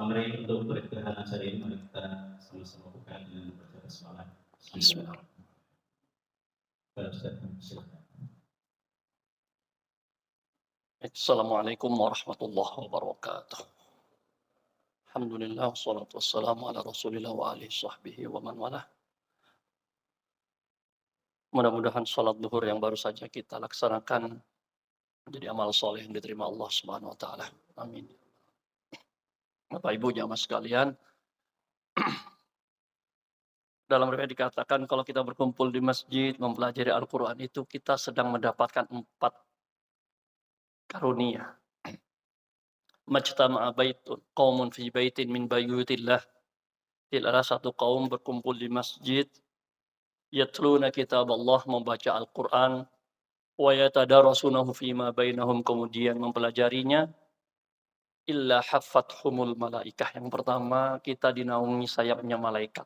Mari untuk beristirahat saja, mari kita sama-sama buka dengan membaca basmalah. Bismillah. Assalamualaikum warahmatullahi wabarakatuh. Alhamdulillah, wassalatu wassalamu ala rasulillah wa alihi sahbihi wa man walah. Mudah-mudahan sholat duhur yang baru saja kita laksanakan menjadi amal soleh yang diterima Allah Subhanahu wa taala. Amin. Bapak Ibu jamaah sekalian, dalam riwayat dikatakan kalau kita berkumpul di masjid mempelajari Al-Qur'an itu kita sedang mendapatkan 4 karunia. Majtama'a baitun qaumun fi baitin min buyutillah. Tidaklah satu kaum berkumpul di masjid yatluna kitab Allah, membaca Al-Qur'an, wa yatadarasunahu fima bainahum, kemudian mempelajarinya, illa haffathumul malaikah. Yang pertama, kita dinaungi sayapnya malaikat.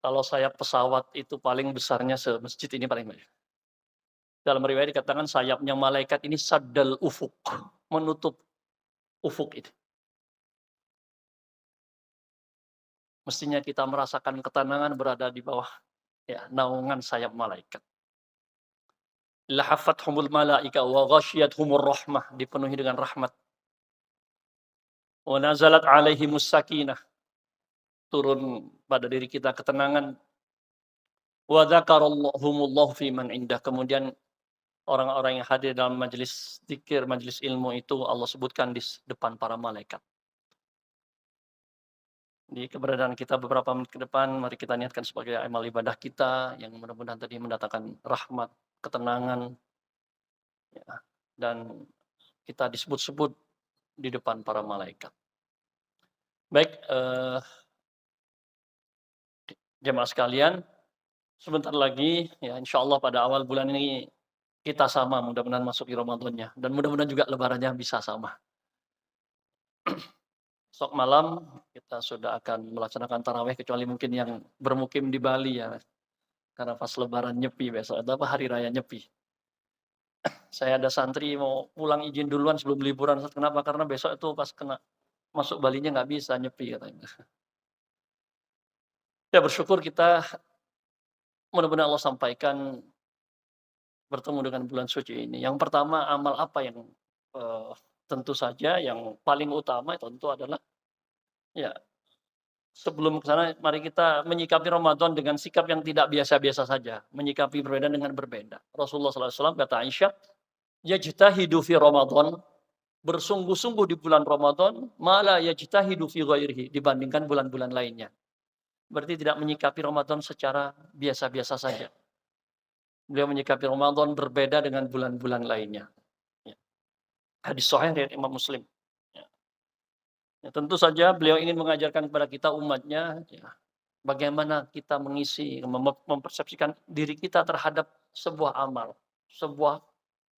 Kalau sayap pesawat itu paling besarnya semasjid ini paling banyak. Dalam riwayat dikatakan sayapnya malaikat ini saddal ufuk, menutup ufuk itu. Mestinya kita merasakan ketenangan berada di bawah naungan sayap malaikat. Lahafathumul malaika wa ghasyiyatuhumur rahmah, dipenuhi dengan rahmat. Wa nazalat alaihimus sakinah, turun pada diri kita ketenangan. Wa dzakarallahumullahu fi man indah, kemudian orang-orang yang hadir dalam majelis zikir, majelis ilmu itu Allah sebutkan di depan para malaikat. Di keberadaan kita beberapa menit ke depan, mari kita niatkan sebagai amal ibadah kita yang mudah-mudahan tadi mendatangkan rahmat, ketenangan, dan kita disebut-sebut di depan para malaikat. Baik, jemaah sekalian, sebentar lagi insya Allah pada awal bulan ini kita sama, mudah-mudahan masuk di Ramadannya, dan mudah-mudahan juga lebarannya bisa sama. Esok malam kita sudah akan melaksanakan tarawih, kecuali mungkin yang bermukim di Bali ya, karena pas lebaran nyepi besok, atau hari raya nyepi. Saya ada santri mau pulang izin duluan sebelum liburan. Kenapa? Karena besok itu pas kena masuk Balinya nggak bisa nyepi katanya. Ya bersyukur kita mudah-mudahan Allah sampaikan bertemu dengan bulan suci ini. Yang pertama, amal apa yang tentu saja yang paling utama tentu adalah sebelum ke sana mari kita menyikapi Ramadan dengan sikap yang tidak biasa-biasa saja, menyikapi berbeda dengan berbeda. Rasulullah SAW kata Aisyah, yajtahidu fi Ramadan, bersungguh-sungguh di bulan Ramadan, mala yajtahidu fi ghairihi, dibandingkan bulan-bulan lainnya. Berarti tidak menyikapi Ramadan secara biasa-biasa saja. Beliau menyikapi Ramadan berbeda dengan bulan-bulan lainnya. Hadis sahih dari Imam Muslim. Tentu saja beliau ingin mengajarkan kepada kita umatnya bagaimana kita mengisi, mempersepsikan diri kita terhadap sebuah amal, sebuah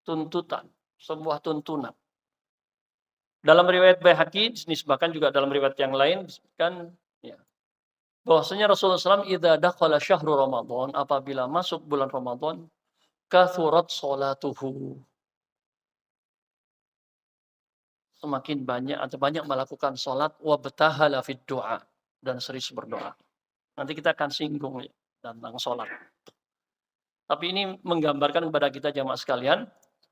tuntutan, sebuah tuntunan. Dalam riwayat Baihaqi, bahkan juga dalam riwayat yang lain disebutkan bahwasanya Rasulullah SAW idza dakhala syahrul Ramadan, apabila masuk bulan Ramadan, kathurat sholatuhu, semakin banyak atau banyak melakukan salat, wa batahala fid du'a, dan serius berdoa. Nanti kita akan singgung tentang salat. Tapi ini menggambarkan kepada kita jamaah sekalian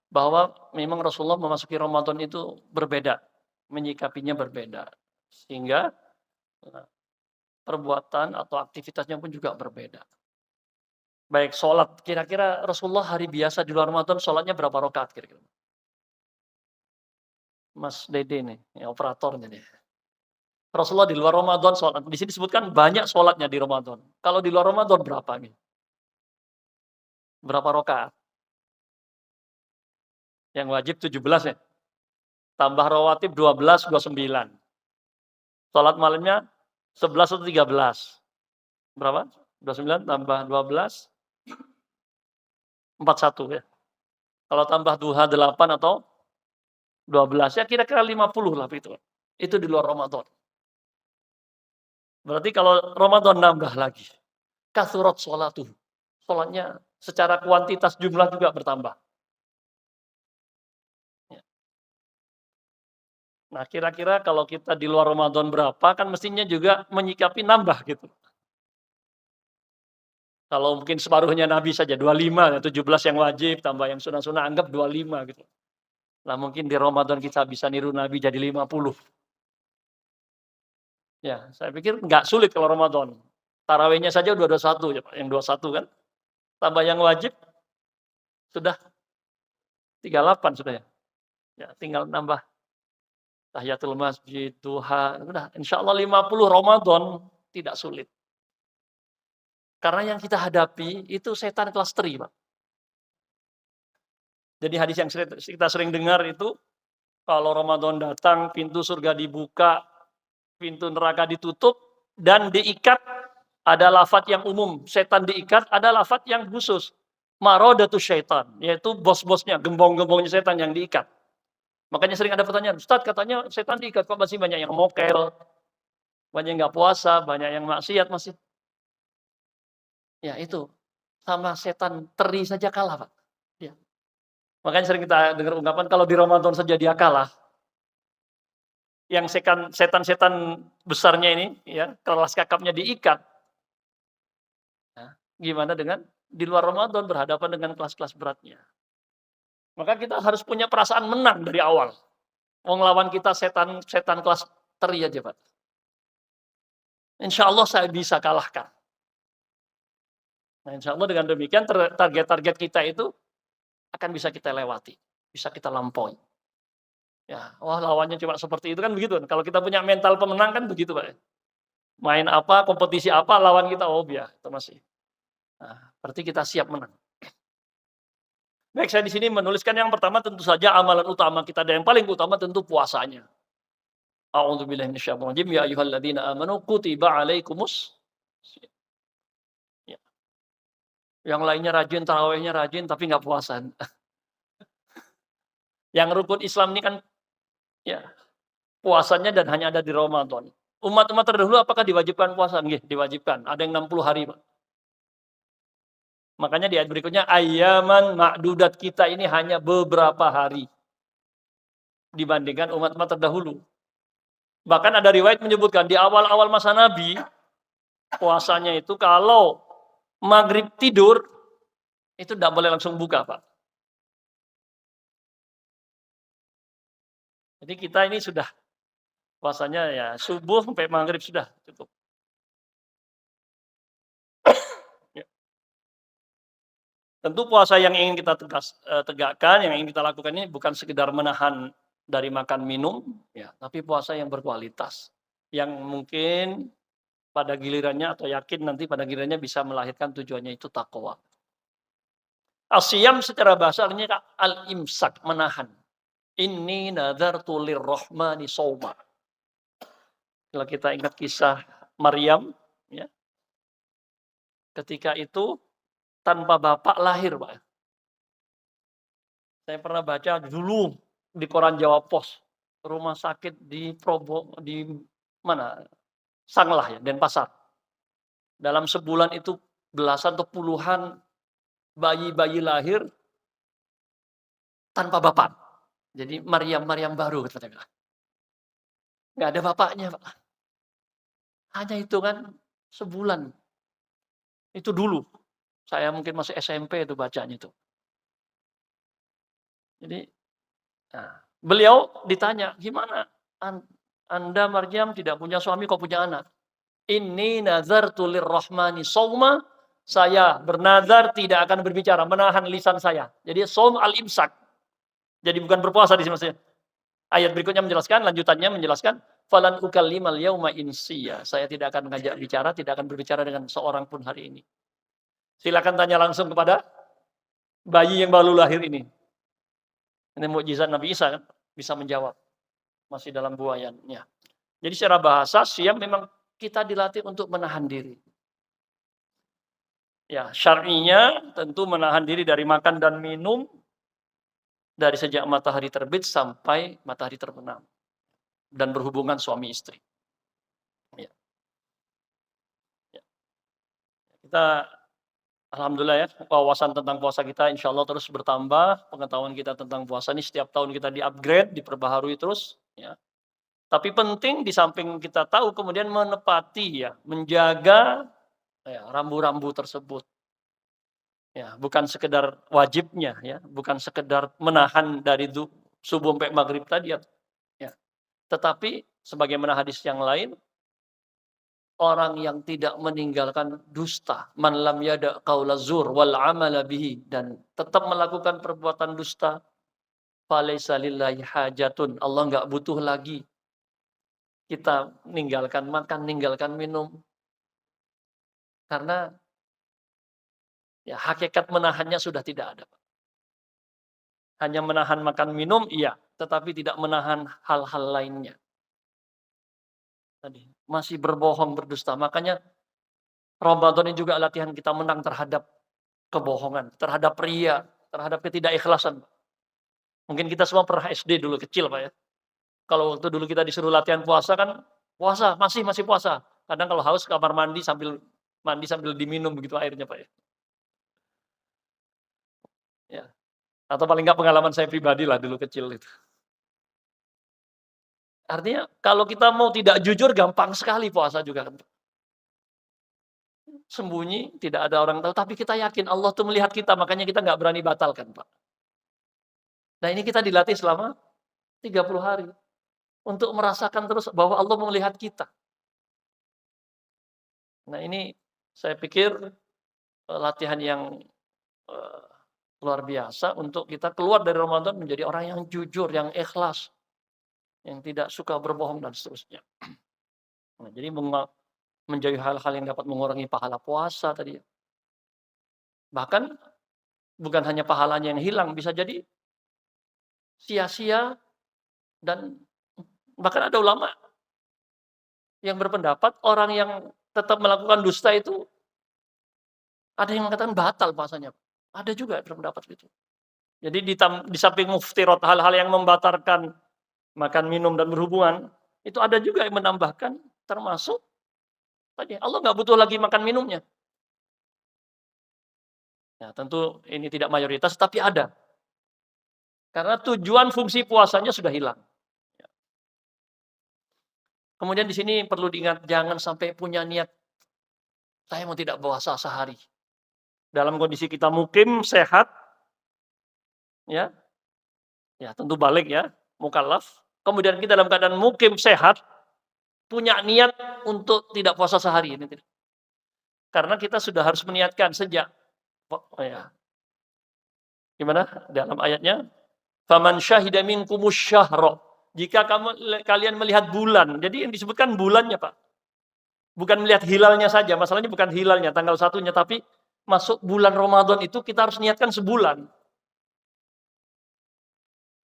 bahwa memang Rasulullah memasuki Ramadan itu berbeda, menyikapinya berbeda. Sehingga perbuatan atau aktivitasnya pun juga berbeda. Baik, sholat. Kira-kira Rasulullah hari biasa di luar Ramadan sholatnya berapa rakaat kira-kira? Mas Dede nih, operatornya nih. Rasulullah di luar Ramadan sholat. Di sini disebutkan banyak sholatnya di Ramadan. Kalau di luar Ramadan berapa nih? Berapa rakaat? Yang wajib 17 ya. Tambah rawatib 12, 29. Sholat malamnya 11 atau 13? Berapa? 29 tambah 12, 41 ya. Kalau tambah duha 8 atau 12 ya kira-kira 50 lah itu. Itu di luar Ramadan. Berarti kalau Ramadan nambah lagi. Kathurat sholatuh. Sholatnya secara kuantitas jumlah juga bertambah. Nah, kira-kira kalau kita di luar Ramadan berapa, kan mestinya juga menyikapi nambah gitu. Kalau mungkin separuhnya Nabi saja 25, ya 17 yang wajib, tambah yang sunah-sunah, anggap 25 gitu. Nah, mungkin di Ramadan kita bisa niru Nabi jadi 50. Ya, saya pikir nggak sulit kalau Ramadan. Tarawihnya saja udah 21 ya Pak, yang 21 kan. Tambah yang wajib sudah 38 sudah ya. Ya, tinggal nambah tahiyatul masjid, duha, udah insyaallah 50 Ramadan tidak sulit. Karena yang kita hadapi itu setan kelas teri, Pak. Jadi hadis yang kita sering dengar itu, kalau Ramadan datang, pintu surga dibuka, pintu neraka ditutup, dan diikat, ada lafaz yang umum. Setan diikat, ada lafaz yang khusus. Marodatu syaitan, yaitu bos-bosnya, gembong-gembongnya setan yang diikat. Makanya sering ada pertanyaan, Ustadz katanya setan diikat, kok masih banyak yang mokel, banyak yang nggak puasa, banyak yang maksiat masih. Ya itu, sama setan teri saja kalah, Pak. Ya. Makanya sering kita dengar ungkapan, kalau di Ramadan saja dia kalah, yang setan-setan besarnya ini, ya, kelas kakapnya diikat. Nah, gimana dengan di luar Ramadan berhadapan dengan kelas-kelas beratnya? Maka kita harus punya perasaan menang dari awal. Wong lawan kita setan kelas teri aja, Pak. Insya Allah saya bisa kalahkan. Nah, insya Allah dengan demikian target-target kita itu akan bisa kita lewati, bisa kita lampaui. Ya, wah lawannya cuma seperti itu kan begitu. Kalau kita punya mental pemenang kan begitu, Pak. Main apa, kompetisi apa, lawan kita, oh biar itu masih. Nah, berarti kita siap menang. Baik, saya di sini menuliskan yang pertama tentu saja amalan utama kita, dan yang paling utama tentu puasanya. A'udzubillahi minasyaitonir rajim. Ya ayyuhalladzina amanu kutiba alaikumus. Ya. Yang lainnya rajin, tarawihnya rajin, tapi nggak puasa. Yang rukun Islam ini kan ya puasanya dan hanya ada di Ramadan. Umat-umat terdahulu apakah diwajibkan puasa? Nggih, diwajibkan. Ada yang 60 hari, Pak. Makanya di ayat berikutnya, ayyaman ma'dudat, kita ini hanya beberapa hari dibandingkan umat-umat terdahulu. Bahkan ada riwayat menyebutkan di awal-awal masa Nabi, puasanya itu kalau maghrib tidur, itu tidak boleh langsung buka, Pak. Jadi kita ini sudah puasanya ya subuh sampai maghrib sudah cukup. Ya. Tentu puasa yang ingin kita tegakkan, yang ingin kita lakukan ini bukan sekedar menahan dari makan minum, ya, tapi puasa yang berkualitas, yang mungkin pada gilirannya atau yakin nanti pada gilirannya bisa melahirkan tujuannya itu takwa. Asyam secara bahasa artinya al-imsak, menahan. Inni nadartu lirrahmani shauma. Kalau kita ingat kisah Maryam, ya, ketika itu tanpa bapak lahir, Pak. Saya pernah baca dulu di koran Jawa Pos, rumah sakit di di mana? Sanglah ya, Denpasar. Dalam sebulan itu belasan atau puluhan bayi-bayi lahir tanpa bapak. Jadi Maryam baru katanya. Nggak ada bapaknya, Pak. Hanya itu kan sebulan. Itu dulu. Saya mungkin masih SMP itu bacanya itu. Jadi, nah, beliau ditanya, gimana? Anda Maryam tidak punya suami, kok punya anak? Inni nazartu lirrahmani shauma, saya bernazar tidak akan berbicara, menahan lisan saya. Jadi shaum al-imsak. Jadi bukan berpuasa di sini maksudnya. Ayat berikutnya menjelaskan, lanjutannya menjelaskan, falan ukallimal yauma insiya. Saya tidak akan mengajak bicara, tidak akan berbicara dengan seorang pun hari ini. Silakan tanya langsung kepada bayi yang baru lahir ini. Ini mukjizat Nabi Isa kan, bisa menjawab. Masih dalam buayannya. Jadi secara bahasa, siam memang kita dilatih untuk menahan diri. Ya, syar'inya tentu menahan diri dari makan dan minum dari sejak matahari terbit sampai matahari terbenam dan berhubungan suami istri. Ya. Ya. Kita alhamdulillah ya, wawasan tentang puasa kita insya Allah terus bertambah, pengetahuan kita tentang puasa ini setiap tahun kita di-upgrade, diperbaharui terus. Ya. Tapi penting di samping kita tahu kemudian menepati ya, menjaga ya rambu-rambu tersebut. Ya, bukan sekedar wajibnya ya, bukan sekedar menahan dari subuh sampai maghrib tadi ya. Tetapi sebagaimana hadis yang lain, orang yang tidak meninggalkan dusta, man lam yada qaula zur wal amala bihi, dan tetap melakukan perbuatan dusta, falaisa lillahi hajatun. Allah enggak butuh lagi kita ninggalkan makan, ninggalkan minum. Karena ya hakikat menahannya sudah tidak ada. Hanya menahan makan minum, iya, tetapi tidak menahan hal-hal lainnya. Tadi masih berbohong, berdusta. Makanya Ramadan ini juga latihan kita menang terhadap kebohongan, terhadap riya, terhadap ketidakikhlasan. Mungkin kita semua pernah SD dulu kecil, Pak ya. Kalau waktu dulu kita disuruh latihan puasa kan, puasa, masih puasa. Kadang kalau haus kamar mandi sambil diminum begitu airnya, Pak ya. Ya. Atau paling enggak pengalaman saya pribadi lah dulu kecil itu. Artinya kalau kita mau tidak jujur gampang sekali puasa juga kan. Sembunyi, tidak ada orang tahu, tapi kita yakin Allah tuh melihat kita, makanya kita nggak berani batalkan, Pak. Nah ini kita dilatih selama 30 hari. Untuk merasakan terus bahwa Allah melihat kita. Nah ini saya pikir latihan yang eee, luar biasa untuk kita keluar dari Ramadan menjadi orang yang jujur, yang ikhlas, yang tidak suka berbohong dan seterusnya. Nah jadi menjauhi hal-hal yang dapat mengurangi pahala puasa tadi. Bahkan bukan hanya pahalanya yang hilang, bisa jadi sia-sia, dan bahkan ada ulama yang berpendapat orang yang tetap melakukan dusta itu ada yang mengatakan batal puasanya. Ada juga yang berpendapat gitu. Jadi di samping muftirat, hal-hal yang membatalkan makan, minum, dan berhubungan, itu ada juga yang menambahkan termasuk tadi Allah nggak butuh lagi makan minumnya. Nah, tentu ini tidak mayoritas, tapi ada. Karena tujuan fungsi puasanya sudah hilang. Kemudian di sini perlu diingat, jangan sampai punya niat, saya mau tidak puasa sehari. Dalam kondisi kita mukim, sehat, ya, ya tentu balik ya, mukallaf. Kemudian kita dalam keadaan mukim, sehat, punya niat untuk tidak puasa sehari. Ini tidak. Karena kita sudah harus meniatkan sejak, ya, gimana dalam ayatnya? Faman syahida minkumus syahra. Jika kalian melihat bulan. Jadi yang disebutkan bulannya, Pak. Bukan melihat hilalnya saja. Masalahnya bukan hilalnya, tanggal 1-nya, tapi masuk bulan Ramadan itu kita harus niatkan sebulan.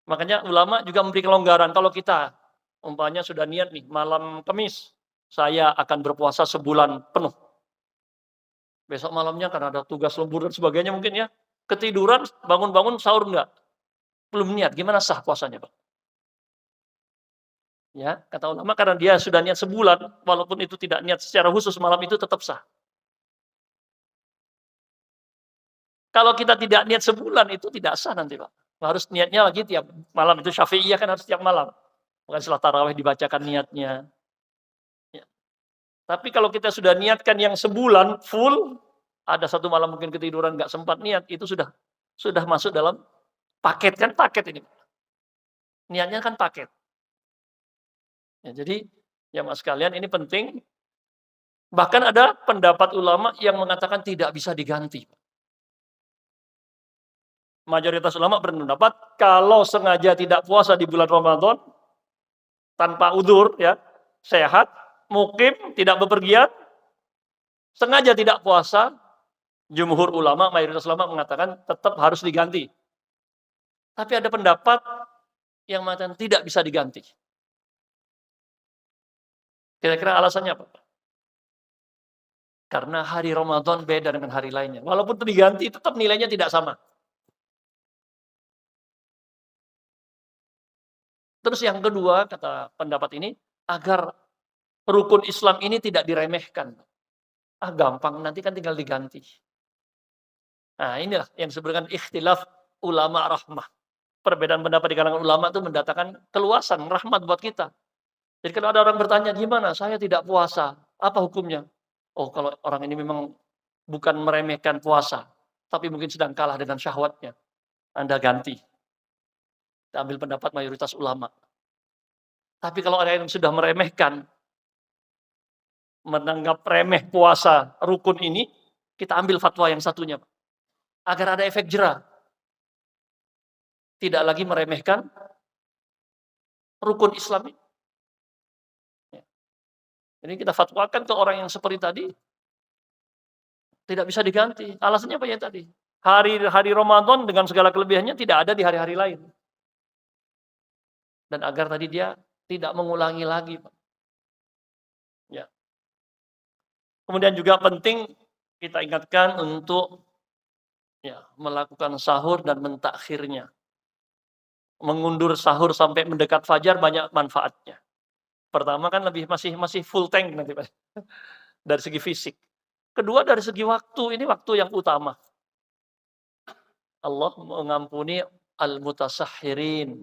Makanya ulama juga memberi kelonggaran. Kalau kita umpamanya sudah niat nih, malam Kamis saya akan berpuasa sebulan penuh. Besok malamnya karena ada tugas lembur dan sebagainya mungkin ya, ketiduran, bangun-bangun sahur enggak? Belum niat, gimana sah puasanya, Pak? Ya, kata ulama karena dia sudah niat sebulan, walaupun itu tidak niat secara khusus malam itu tetap sah. Kalau kita tidak niat sebulan itu tidak sah nanti, Pak. Harus niatnya lagi tiap malam, itu Syafi'iyah kan harus tiap malam. Bukan setelah tarawih dibacakan niatnya. Ya. Tapi kalau kita sudah niatkan yang sebulan full, ada satu malam mungkin ketiduran nggak sempat niat, itu sudah masuk dalam paket, kan paket ini. Niatnya kan paket. Ya, jadi ya mas sekalian ini penting. Bahkan ada pendapat ulama yang mengatakan tidak bisa diganti. Mayoritas ulama berpendapat kalau sengaja tidak puasa di bulan Ramadan tanpa udzur ya, sehat, mukim, tidak bepergian, sengaja tidak puasa, jumhur ulama, mayoritas ulama mengatakan tetap harus diganti. Tapi ada pendapat yang mengatakan tidak bisa diganti. Kira-kira alasannya apa? Karena hari Ramadan beda dengan hari lainnya. Walaupun itu diganti, tetap nilainya tidak sama. Terus yang kedua, kata pendapat ini, agar rukun Islam ini tidak diremehkan. Ah gampang, nanti kan tinggal diganti. Nah inilah yang disebutkan ikhtilaf ulama rahmah. Perbedaan pendapat di kalangan ulama itu mendatangkan keluasan, rahmat buat kita. Jadi kalau ada orang bertanya, "Gimana? Saya tidak puasa, apa hukumnya?" Oh, kalau orang ini memang bukan meremehkan puasa, tapi mungkin sedang kalah dengan syahwatnya, Anda ganti. Kita ambil pendapat mayoritas ulama. Tapi kalau ada yang sudah meremehkan, menganggap remeh puasa rukun ini, kita ambil fatwa yang satunya, Pak. Agar ada efek jera. Tidak lagi meremehkan rukun Islam ini. Ya. Jadi kita fatwakan ke orang yang seperti tadi, tidak bisa diganti. Alasannya apa ya tadi? Hari-hari Ramadan dengan segala kelebihannya tidak ada di hari-hari lain. Dan agar tadi dia tidak mengulangi lagi, Pak. Ya. Kemudian juga penting kita ingatkan untuk ya, melakukan sahur dan mentakhirnya. Mengundur sahur sampai mendekat fajar banyak manfaatnya. Pertama kan masih full tank nanti, Pak, dari segi fisik. Kedua dari segi waktu, ini waktu yang utama. Allah mengampuni al-mutasahhirin,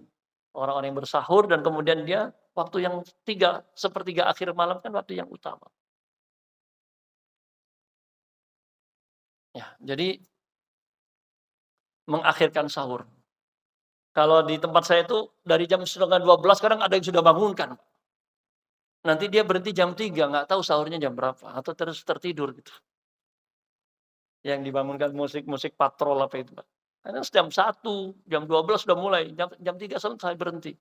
orang-orang yang bersahur dan kemudian dia waktu yang sepertiga akhir malam kan waktu yang utama. Ya, jadi mengakhirkan sahur. Kalau di tempat saya itu dari jam 11:30 kadang ada yang sudah bangunkan. Nanti dia berhenti jam 3, nggak tahu sahurnya jam berapa atau terus tertidur gitu. Yang dibangunkan musik-musik patrol apa itu, Pak. Kadang jam 1, jam 12 sudah mulai, jam 3 selesai berhenti.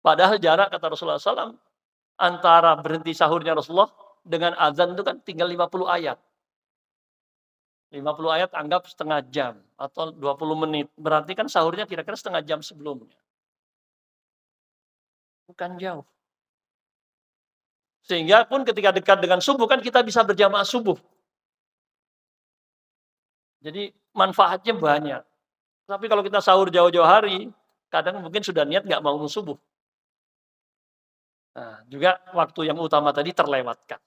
Padahal jarak kata Rasulullah SAW antara berhenti sahurnya Rasulullah dengan azan itu kan tinggal 50 ayat. 50 ayat anggap setengah jam atau 20 menit. Berarti kan sahurnya kira-kira setengah jam sebelumnya. Bukan jauh. Sehingga pun ketika dekat dengan subuh kan kita bisa berjamaah subuh. Jadi manfaatnya banyak. Tapi kalau kita sahur jauh-jauh hari, kadang mungkin sudah niat nggak mau subuh. Nah, juga waktu yang utama tadi terlewatkan.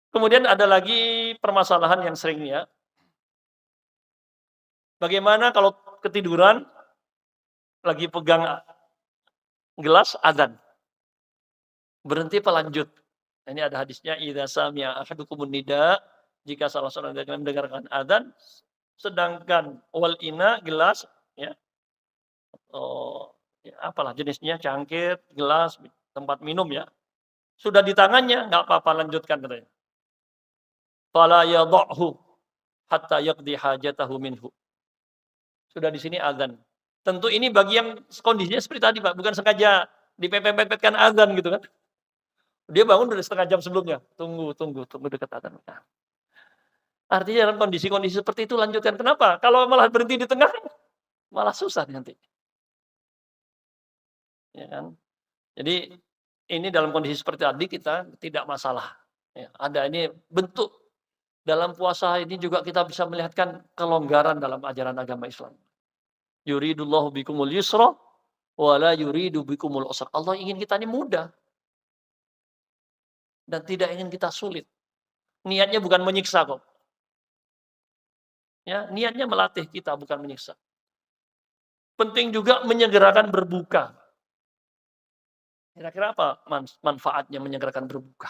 Kemudian ada lagi permasalahan yang seringnya, bagaimana kalau ketiduran, lagi pegang gelas azan, berhenti apa lanjut? Nah, ini ada hadisnya, idza sami'a ahadukumun nida, jika salah seorang dari kalian mendengarkan azan, sedangkan wal ina gelas, ya, ya apalah jenisnya, cangkir, gelas, tempat minum ya, sudah di tangannya, nggak apa-apa lanjutkan katanya. Fala yadh'hu hatta yaqdi hajatahu minhu. Sudah di sini azan. Tentu ini bagi yang kondisinya seperti tadi, Pak, bukan sengaja dipepet-pepetkan azan gitu kan. Dia bangun udah setengah jam sebelumnya, tunggu dekat azan. Nah, artinya dalam kondisi-kondisi seperti itu lanjutkan. Kenapa? Kalau malah berhenti di tengah, malah susah nanti. Ya kan? Jadi ini dalam kondisi seperti tadi kita tidak masalah. Ya, ada ini bentuk dalam puasa ini juga kita bisa melihatkan kelonggaran dalam ajaran agama Islam. Yuridullahu bikumul yusra wa la yuridu bikumul usra. Allah ingin kita ini mudah dan tidak ingin kita sulit. Niatnya bukan menyiksa kok. Ya, niatnya melatih kita bukan menyiksa. Penting juga menyegerakan berbuka. Kira-kira apa manfaatnya menyegerakan berbuka?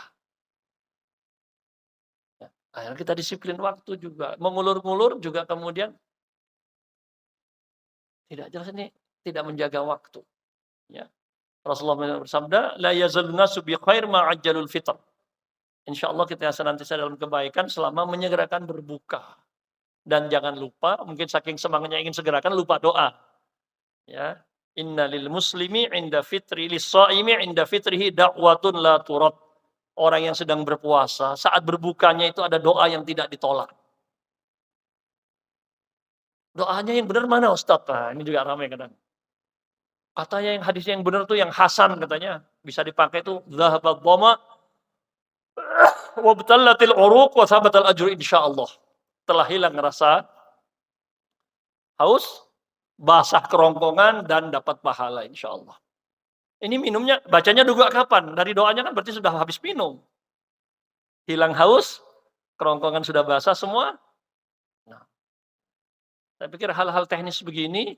Ya, akhirnya kita disiplin waktu juga. Mengulur-ngulur juga kemudian tidak jelas ini tidak menjaga waktu. Ya. Rasulullah bersabda, la yazalun nasu bi khair ma ajjalul fitr. Insyaallah kita senantiasa dalam kebaikan selama menyegerakan berbuka. Dan jangan lupa, mungkin saking semangatnya ingin segerakan lupa doa. Ya. Innalil muslimi inda fitri lis-shaimi inda fitrihi da'watun la turad. Orang yang sedang berpuasa, saat berbukanya itu ada doa yang tidak ditolak. Doanya yang benar mana Ustaz? Nah, ini juga ramai kadang. Katanya yang hadisnya yang benar tuh yang hasan katanya. Bisa dipakai tuh zahabat dhama wa batallatil uruq wa thabatal ajru insyaallah. Telah hilang rasa haus, basah kerongkongan dan dapat pahala insyaallah. Ini minumnya bacanya juga kapan? Dari doanya kan berarti sudah habis minum. Hilang haus, kerongkongan sudah basah semua. Nah, saya pikir hal-hal teknis begini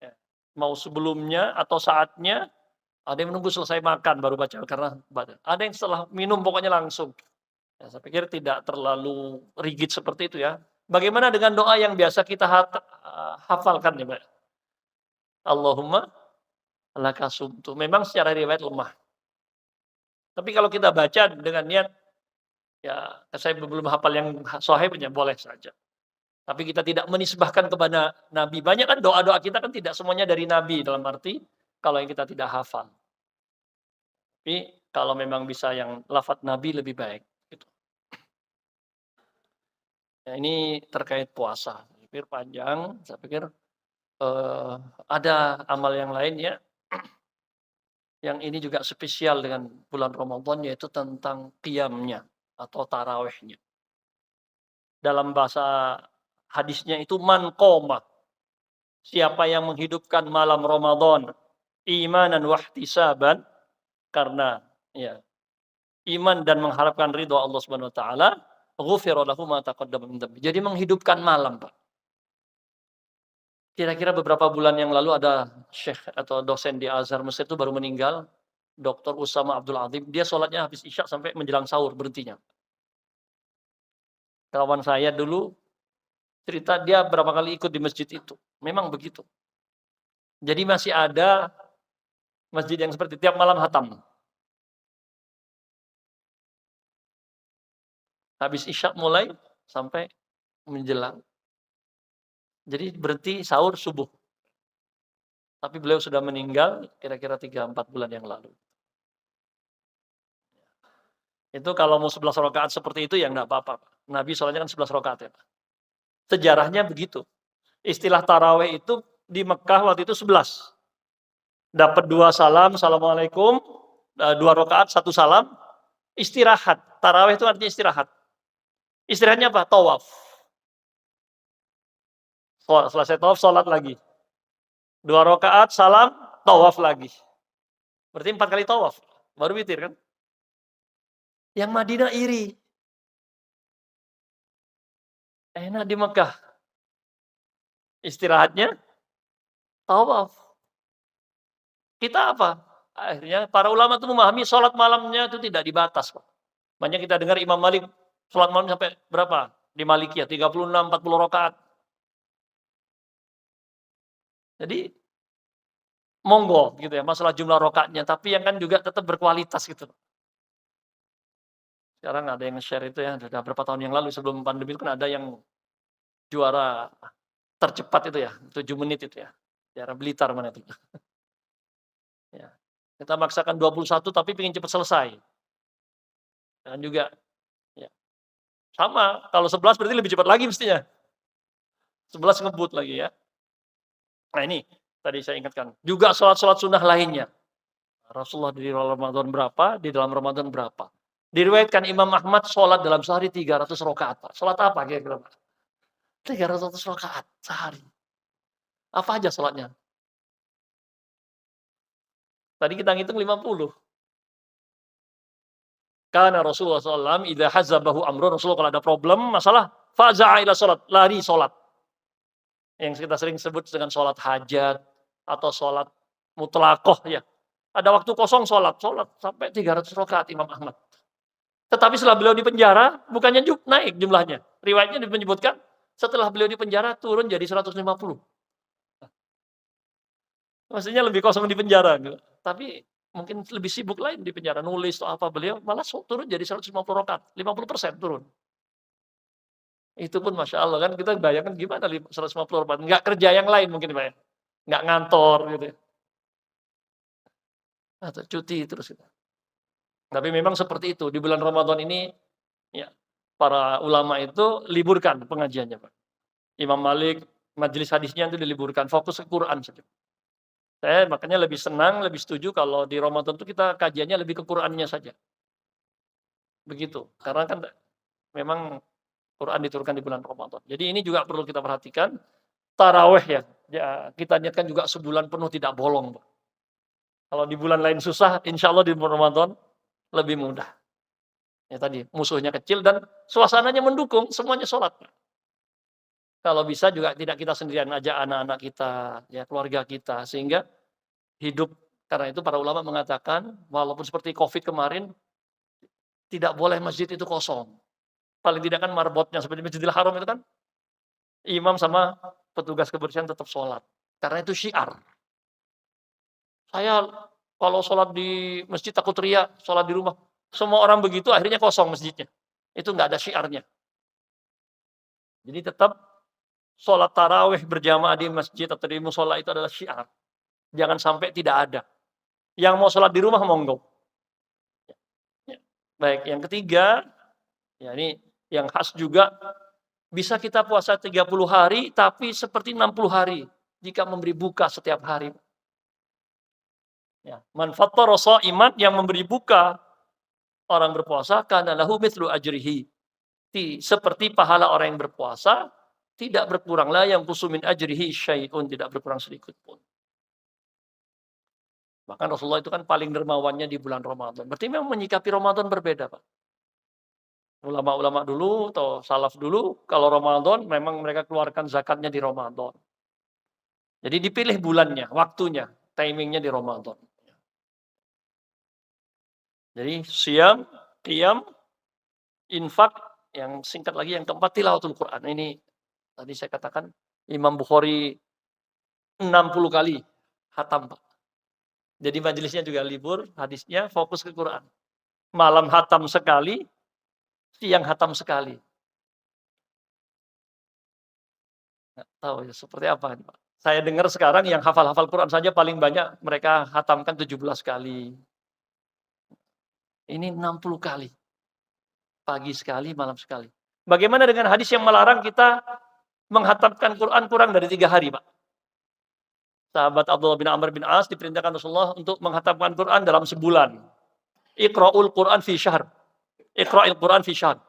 ya, mau sebelumnya atau saatnya Ada yang menunggu selesai makan baru baca karena ada yang setelah minum pokoknya langsung. Ya, saya pikir tidak terlalu rigid seperti itu ya. Bagaimana dengan doa yang biasa kita hafalkan ya, Mbak? Allahumma laka sumtu. Memang secara riwayat lemah. Tapi kalau kita baca dengan niat, ya saya belum hafal yang sahihnya boleh saja. Tapi kita tidak menisbahkan kepada Nabi. Banyak kan doa-doa kita kan tidak semuanya dari Nabi dalam arti kalau yang kita tidak hafal. Tapi kalau memang bisa yang lafadz Nabi lebih baik. Gitu. Ya, ini terkait puasa. Saya pikir panjang. Saya pikir ada amal yang lain ya. Yang ini juga spesial dengan bulan Ramadan yaitu tentang qiyamnya atau tarawehnya. Dalam bahasa hadisnya itu man qoma. Siapa yang menghidupkan malam Ramadan imanan wahtisaban karena ya iman dan mengharapkan ridho Allah Subhanahu wa taala, ghufira lahu ma taqaddama min dhanbi. Jadi menghidupkan malam, Pak. Kira-kira beberapa bulan yang lalu ada syekh atau dosen di Azhar Mesir itu baru meninggal, Dr. Usama Abdul Azim. Dia sholatnya habis Isya sampai menjelang sahur berhentinya. Kawan saya dulu cerita dia berapa kali ikut di masjid itu. Memang begitu. Jadi masih ada masjid yang seperti tiap malam hatam. Habis Isya mulai sampai menjelang. Jadi berhenti sahur subuh. Tapi beliau sudah meninggal kira-kira 3-4 bulan yang lalu. Itu kalau mau 11 rakaat seperti itu ya enggak apa-apa. Nabi sholatnya kan 11 rakaat ya. Sejarahnya begitu. Istilah taraweh itu di Mekah waktu itu 11. Dapat 2 salam, assalamualaikum, 2 rakaat, 1 salam, istirahat. Taraweh itu artinya istirahat. Istirahatnya apa? Tawaf. Selesai tawaf, sholat lagi. 2 rakaat, salam, tawaf lagi. Berarti 4 kali tawaf. Baru witir kan? Yang Madinah iri. Enak di Mekah. Istirahatnya tawaf. Kita apa? Akhirnya para ulama itu memahami sholat malamnya itu tidak dibatas, Pak. Banyak kita dengar Imam Malik sholat malam sampai berapa? Di Malikiyah 36, 40 rakaat. Jadi monggo gitu ya, masalah jumlah rakaatnya, tapi yang kan juga tetap berkualitas gitu. Sekarang ada yang share itu ya, sudah berapa tahun yang lalu sebelum pandemi itu kan ada yang juara tercepat itu ya, 7 menit itu ya. Daerah Blitar mana itu. Ya. Kita maksakan 21 tapi pengen cepat selesai. Dan juga ya. Sama, kalau 11 berarti lebih cepat lagi mestinya. 11 ngebut lagi ya. Nah ini tadi saya ingatkan. Juga sholat-sholat sunnah lainnya. Rasulullah di Ramadan berapa, di dalam Ramadan berapa. Diriwayatkan Imam Ahmad sholat dalam sehari 300 rakaat. Sholat apa kira-kira? 300 rakaat sehari. Apa aja sholatnya? Tadi kita ngitung 50. Karena Rasulullah SAW, idza hazabahu amrun, Rasulullah kalau ada problem, masalah, faza'a ila sholat, lari sholat. Yang kita sering sebut dengan sholat hajat, atau sholat mutlaqoh ya. Ada waktu kosong sholat sampai 300 rakaat Imam Ahmad. Tetapi setelah beliau di penjara, bukannya naik jumlahnya. Riwayatnya menyebutkan, setelah beliau di penjara turun jadi 150. Maksudnya lebih kosong di penjara. Tapi mungkin lebih sibuk lain di penjara, nulis atau apa, beliau malah turun jadi 150 rakaat, 50% turun. Itu pun Masya Allah kan, kita bayangkan gimana 150 rakaat, nggak kerja yang lain mungkin Pak ya, nggak ngantor gitu ya. Atau cuti terus gitu. Tapi memang seperti itu, di bulan Ramadan ini ya para ulama itu liburkan pengajiannya Pak. Imam Malik, majelis hadisnya itu diliburkan, fokus ke Quran saja. Saya makanya lebih senang, lebih setuju kalau di Ramadan itu kita kajiannya lebih ke Qur'annya saja. Begitu. Karena kan memang Quran diturunkan di bulan Ramadan. Jadi ini juga perlu kita perhatikan. Taraweh ya, kita niatkan juga sebulan penuh tidak bolong. Kalau di bulan lain susah, insya Allah di bulan Ramadan lebih mudah. Ya tadi, musuhnya kecil dan suasananya mendukung, semuanya sholat. Kalau bisa juga tidak kita sendirian, ajak anak-anak kita, ya keluarga kita, sehingga hidup Karena itu para ulama mengatakan, walaupun seperti COVID kemarin, tidak boleh masjid itu kosong. Paling tidak kan marbotnya seperti Masjidil Haram itu kan, imam sama petugas kebersihan tetap sholat. Karena itu syiar. Saya kalau sholat di masjid takut riya, sholat di rumah. Semua orang begitu akhirnya kosong masjidnya. Itu nggak ada syiarnya. Jadi tetap sholat tarawih berjamaah di masjid atau di musola itu adalah syiar. Jangan sampai tidak ada. Yang mau sholat di rumah monggo. Ya. Baik, yang ketiga, ya ini yang khas juga, bisa kita puasa 30 hari, tapi seperti 60 hari jika memberi buka setiap hari. Ya. Man fattara sha'iman, yang memberi buka orang berpuasa, kana lahu mithlu ajrihi. Seperti pahala orang yang berpuasa, tidak berkurang, la yang kusumin ajrihi syai'un, tidak berkurang sedikit pun. Bahkan Rasulullah itu kan paling dermawannya di bulan Ramadan. Berarti memang menyikapi Ramadan berbeda, Pak. Ulama-ulama dulu atau salaf dulu, kalau Ramadan memang mereka keluarkan zakatnya di Ramadan. Jadi dipilih bulannya, waktunya, timingnya di Ramadan. Jadi siam, qiyam, infak, yang singkat lagi yang keempat tilawatul Quran. Ini tadi saya katakan Imam Bukhari 60 kali hatam, Pak. Jadi majelisnya juga libur, hadisnya fokus ke Quran. Malam hatam sekali, siang hatam sekali. Nggak tahu ya seperti apa ini, Pak. Saya dengar sekarang yang hafal-hafal Quran saja paling banyak mereka hatamkan 17 kali. Ini 60 kali. Pagi sekali, malam sekali. Bagaimana dengan hadis yang melarang kita menghatamkan Quran kurang dari 3 hari, Pak? Sahabat Abdullah bin Amr bin As diperintahkan Rasulullah untuk menghatamkan Quran dalam sebulan. Iqra'ul Quran fi syahr. Iqra'il Quran fi syahr.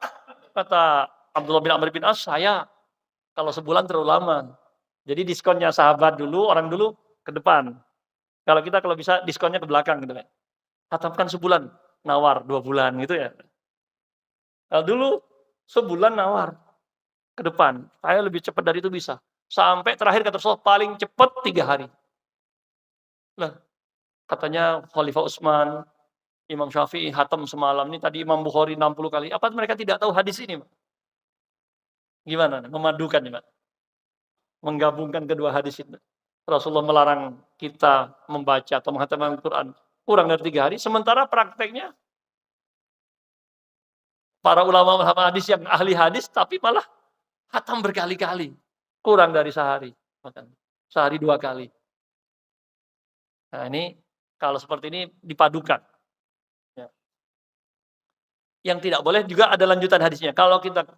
Kata Abdullah bin Amr bin As, saya kalau sebulan terlalu lama. Jadi diskonnya sahabat dulu, orang dulu ke depan. Kalau kita kalau bisa diskonnya ke belakang gitu kan. Hatamkan sebulan, nawar 2 bulan gitu ya. Kalau dulu sebulan nawar ke depan. Saya lebih cepat dari itu bisa. Sampai terakhir kata Rasulullah paling cepat 3 hari. Lah, katanya Khalifah Utsman, Imam Syafi'i hatam semalam ini, tadi Imam Bukhari 60 kali. Apa mereka tidak tahu hadis ini, Pak? Gimana? Memadukan ya, Pak? Menggabungkan kedua hadis itu. Rasulullah melarang kita membaca atau menghatamkan Al-Quran kurang dari 3 hari, sementara prakteknya para ulama hadis yang ahli hadis tapi malah hatam berkali-kali, kurang dari sehari, bahkan sehari 2 kali. Nah ini kalau seperti ini dipadukan. Ya. Yang tidak boleh juga ada lanjutan hadisnya. Kalau kita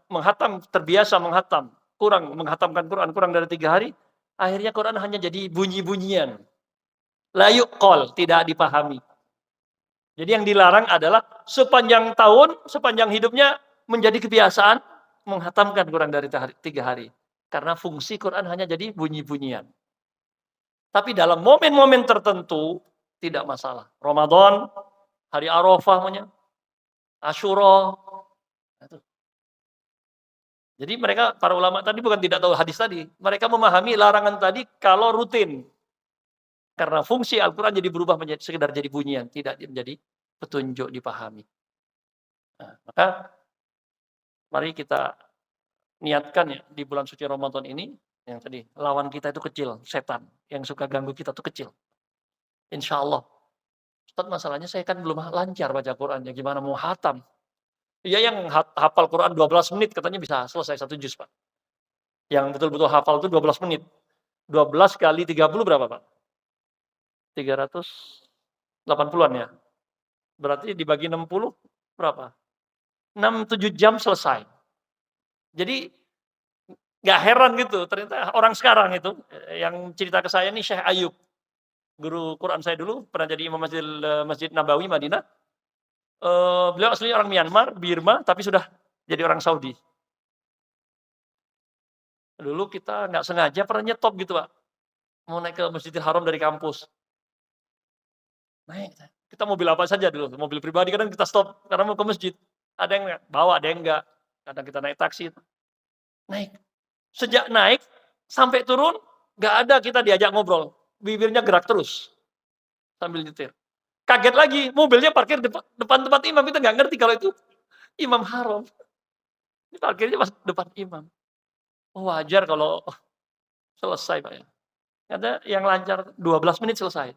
terbiasa menghatam, menghatamkan Quran kurang dari 3 hari, akhirnya Quran hanya jadi bunyi-bunyian. La yuqal, tidak dipahami. Jadi yang dilarang adalah sepanjang tahun, sepanjang hidupnya menjadi kebiasaan menghatamkan kurang dari 3 hari. Karena fungsi Quran hanya jadi bunyi-bunyian. Tapi dalam momen-momen tertentu tidak masalah. Ramadan, hari Arafah, Asyura. Jadi mereka, para ulama tadi bukan tidak tahu hadis tadi. Mereka memahami larangan tadi kalau rutin. Karena fungsi Al-Quran jadi berubah menjadi sekedar jadi bunyian. Tidak menjadi petunjuk dipahami. Nah, maka mari kita niatkan ya di bulan suci Ramadan ini. Yang tadi, lawan kita itu kecil, setan. Yang suka ganggu kita itu kecil. Insya Allah. Ustaz, masalahnya saya kan belum lancar baca Quran. Ya gimana mau hatam? Ya yang hafal Quran 12 menit katanya bisa selesai 1 juz, Pak. Yang betul-betul hafal itu 12 menit. 12 kali 30 berapa, Pak? 380-an ya. Berarti dibagi 60 berapa? 6-7 jam selesai. Jadi nggak heran gitu. Ternyata orang sekarang itu yang cerita ke saya nih Syekh Ayub. Guru Quran saya dulu pernah jadi imam Masjid Nabawi Madinah. Beliau asli orang Myanmar, Birma, tapi sudah jadi orang Saudi. Dulu kita nggak sengaja pernah nyetop gitu, Pak. Mau naik ke Masjidil Haram dari kampus. Naik. Kita mobil apa saja dulu, mobil pribadi kadang kita stop karena mau ke masjid. Ada yang bawa, ada yang enggak. Kadang kita naik taksi. Naik. Sejak naik sampai turun, nggak ada kita diajak ngobrol. Bibirnya gerak terus. sambil nyetir. Kaget lagi, mobilnya parkir depan tempat imam, kita nggak ngerti kalau itu imam haram. Ini parkirnya pas depan imam. Oh, wajar kalau selesai Pak ya. Ada yang lancar 12 menit selesai.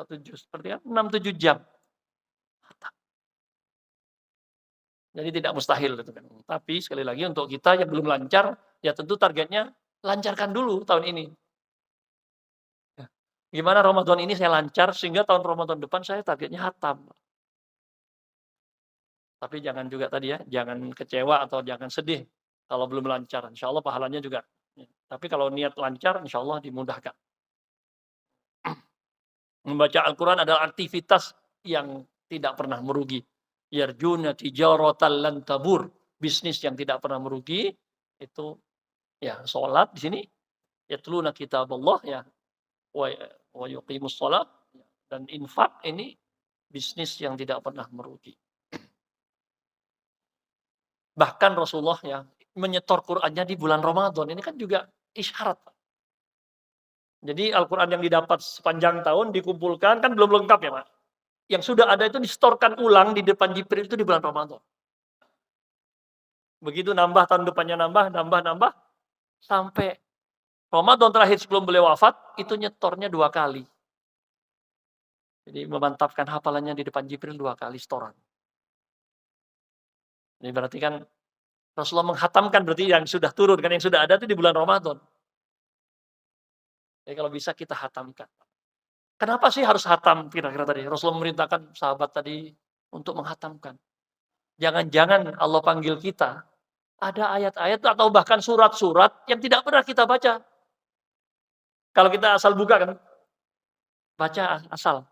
1 juz. Berarti kan 6-7 jam. Jadi tidak mustahil gitu kan. Tapi sekali lagi untuk kita yang belum lancar, ya tentu targetnya lancarkan dulu tahun ini. Ya. Gimana Ramadan ini saya lancar sehingga tahun Ramadan depan saya targetnya hatam. Tapi jangan juga tadi ya, jangan kecewa atau jangan sedih kalau belum lancar. Insya Allah pahalanya juga. Ya. Tapi kalau niat lancar, insya Allah dimudahkan. Membaca Al-Quran adalah aktivitas yang tidak pernah merugi. Yarjuna tijaratan lan tabur. Bisnis yang tidak pernah merugi. Itu ya sholat di sini. Yatluna kitab Allah ya. Wa yuqimus sholat. Dan infak ini bisnis yang tidak pernah merugi. Bahkan Rasulullah ya menyetor Qur'annya di bulan Ramadan. Ini kan juga isyarat. Jadi Al-Quran yang didapat sepanjang tahun dikumpulkan, kan belum lengkap ya Pak. Yang sudah ada itu disetorkan ulang di depan Jibril itu di bulan Ramadan. Begitu nambah, tahun depannya nambah, sampai Ramadan terakhir sebelum beliau wafat, itu nyetornya 2 kali. Jadi memantapkan hafalannya di depan Jibril 2 kali setoran. Ini berarti kan Rasulullah menghatamkan berarti yang sudah turun, kan yang sudah ada itu di bulan Ramadan. Jadi kalau bisa kita hatamkan. Kenapa sih harus hatam kira-kira tadi? Rasulullah memerintahkan sahabat tadi untuk menghatamkan. Jangan-jangan Allah panggil kita, ada ayat-ayat atau bahkan surat-surat yang tidak pernah kita baca. Kalau kita asal buka kan, baca asal.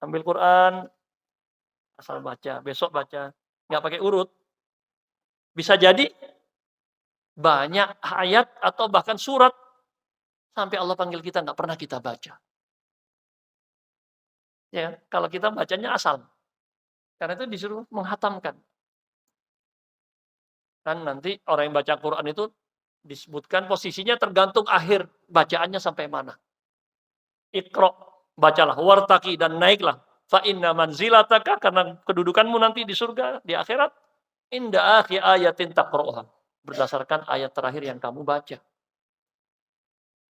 Ambil Quran, asal baca, besok baca. Nggak pakai urut. Bisa jadi banyak ayat atau bahkan surat sampai Allah panggil kita nggak pernah kita baca. Ya, kalau kita bacanya asal. Karena itu disuruh menghatamkan. Kan nanti orang yang baca Quran itu disebutkan posisinya tergantung akhir bacaannya sampai mana. Iqra, bacalah, wartaqi dan naiklah. Fa inna manzilataka, karena kedudukanmu nanti di surga, di akhirat, inda akhir ayatin taqra'uha. Berdasarkan ayat terakhir yang kamu baca.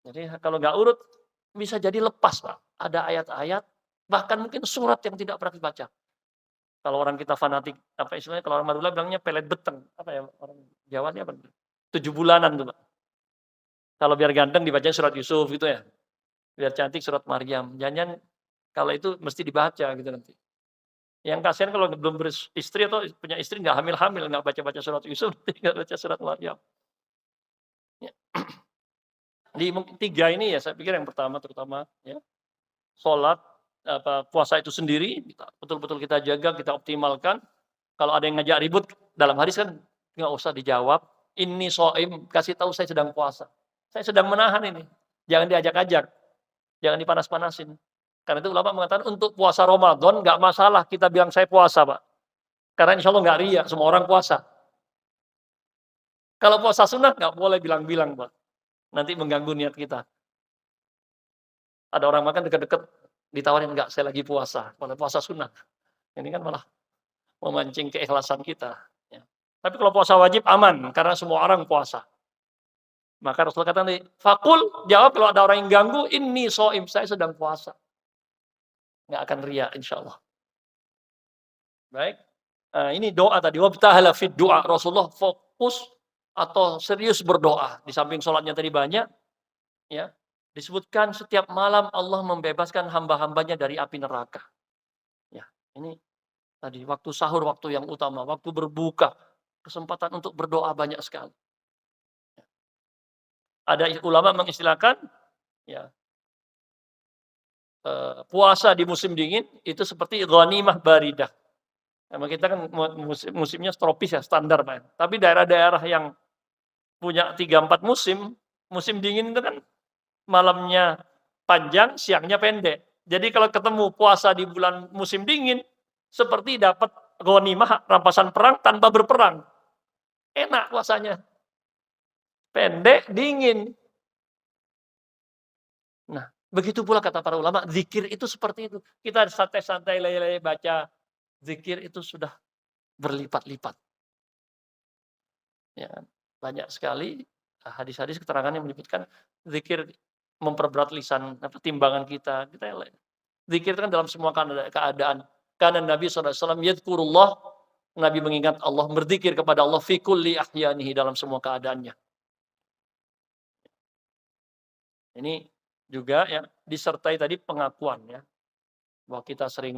Jadi kalau nggak urut, bisa jadi lepas Pak. Ada ayat-ayat, bahkan mungkin surat yang tidak pernah dibaca. Kalau orang kita fanatik, apa istilahnya, kalau orang Madura bilangnya pelet beteng. Apa ya, orang Jawa ini apa? 7 bulanan tuh Pak. Kalau biar ganteng dibaca surat Yusuf gitu ya. Biar cantik surat Maryam. Jangan kalau itu mesti dibaca gitu nanti. Yang kasihan kalau belum beristri atau punya istri nggak hamil-hamil, nggak baca-baca surat Yusuf, nggak baca surat Maryam. Ya. Di 3 ini ya saya pikir yang pertama terutama ya. Sholat, puasa itu sendiri, betul-betul kita jaga, kita optimalkan. Kalau ada yang ngajak ribut dalam hadis kan nggak usah dijawab. Ini shaim, kasih tahu saya sedang puasa. Saya sedang menahan ini. Jangan diajak-ajak. Jangan dipanas-panasin. Karena itu ulama mengatakan untuk puasa Ramadan nggak masalah kita bilang saya puasa Pak. Karena insya Allah nggak riya, semua orang puasa. Kalau puasa sunnah nggak boleh bilang-bilang Pak. Nanti mengganggu niat kita. Ada orang makan dekat-dekat ditawarin enggak, saya lagi puasa. Kalau puasa sunnah. Ini kan malah memancing keikhlasan kita. Ya. Tapi kalau puasa wajib aman, karena semua orang puasa. Maka Rasulullah kata nanti, fakul, jawab kalau ada orang yang ganggu, ini shaim, saya sedang puasa. Nggak akan riya, insya Allah. Baik. Ini doa tadi. Wabtahala fid doa. Rasulullah fokus atau serius berdoa. Di samping sholatnya tadi banyak. Ya. Disebutkan setiap malam Allah membebaskan hamba-hambanya dari api neraka. Ya, ini tadi waktu sahur, waktu yang utama, waktu berbuka, kesempatan untuk berdoa banyak sekali. Ada ulama mengistilahkan, ya, puasa di musim dingin itu seperti ghanimah baridah. Emang kita kan musimnya tropis ya, standar Pak. Tapi daerah-daerah yang punya 3-4 musim, musim dingin itu kan malamnya panjang, siangnya pendek. Jadi kalau ketemu puasa di bulan musim dingin, seperti dapat ghanimah, rampasan perang tanpa berperang. Enak puasanya. Pendek, dingin. Nah, Begitu pula kata para ulama, zikir itu seperti itu. Kita santai-santai leleh baca zikir itu sudah berlipat-lipat. Ya kan? Banyak sekali hadis-hadis keterangan yang menyebutkan zikir memperberat lisan, timbangan kita. Zikir itu kan dalam semua keadaan. Karena Nabi SAW yadhkurullah, Nabi mengingat Allah, berzikir kepada Allah fi kulli ahyanihi, dalam semua keadaannya. Ini juga ya disertai tadi pengakuan ya, bahwa kita sering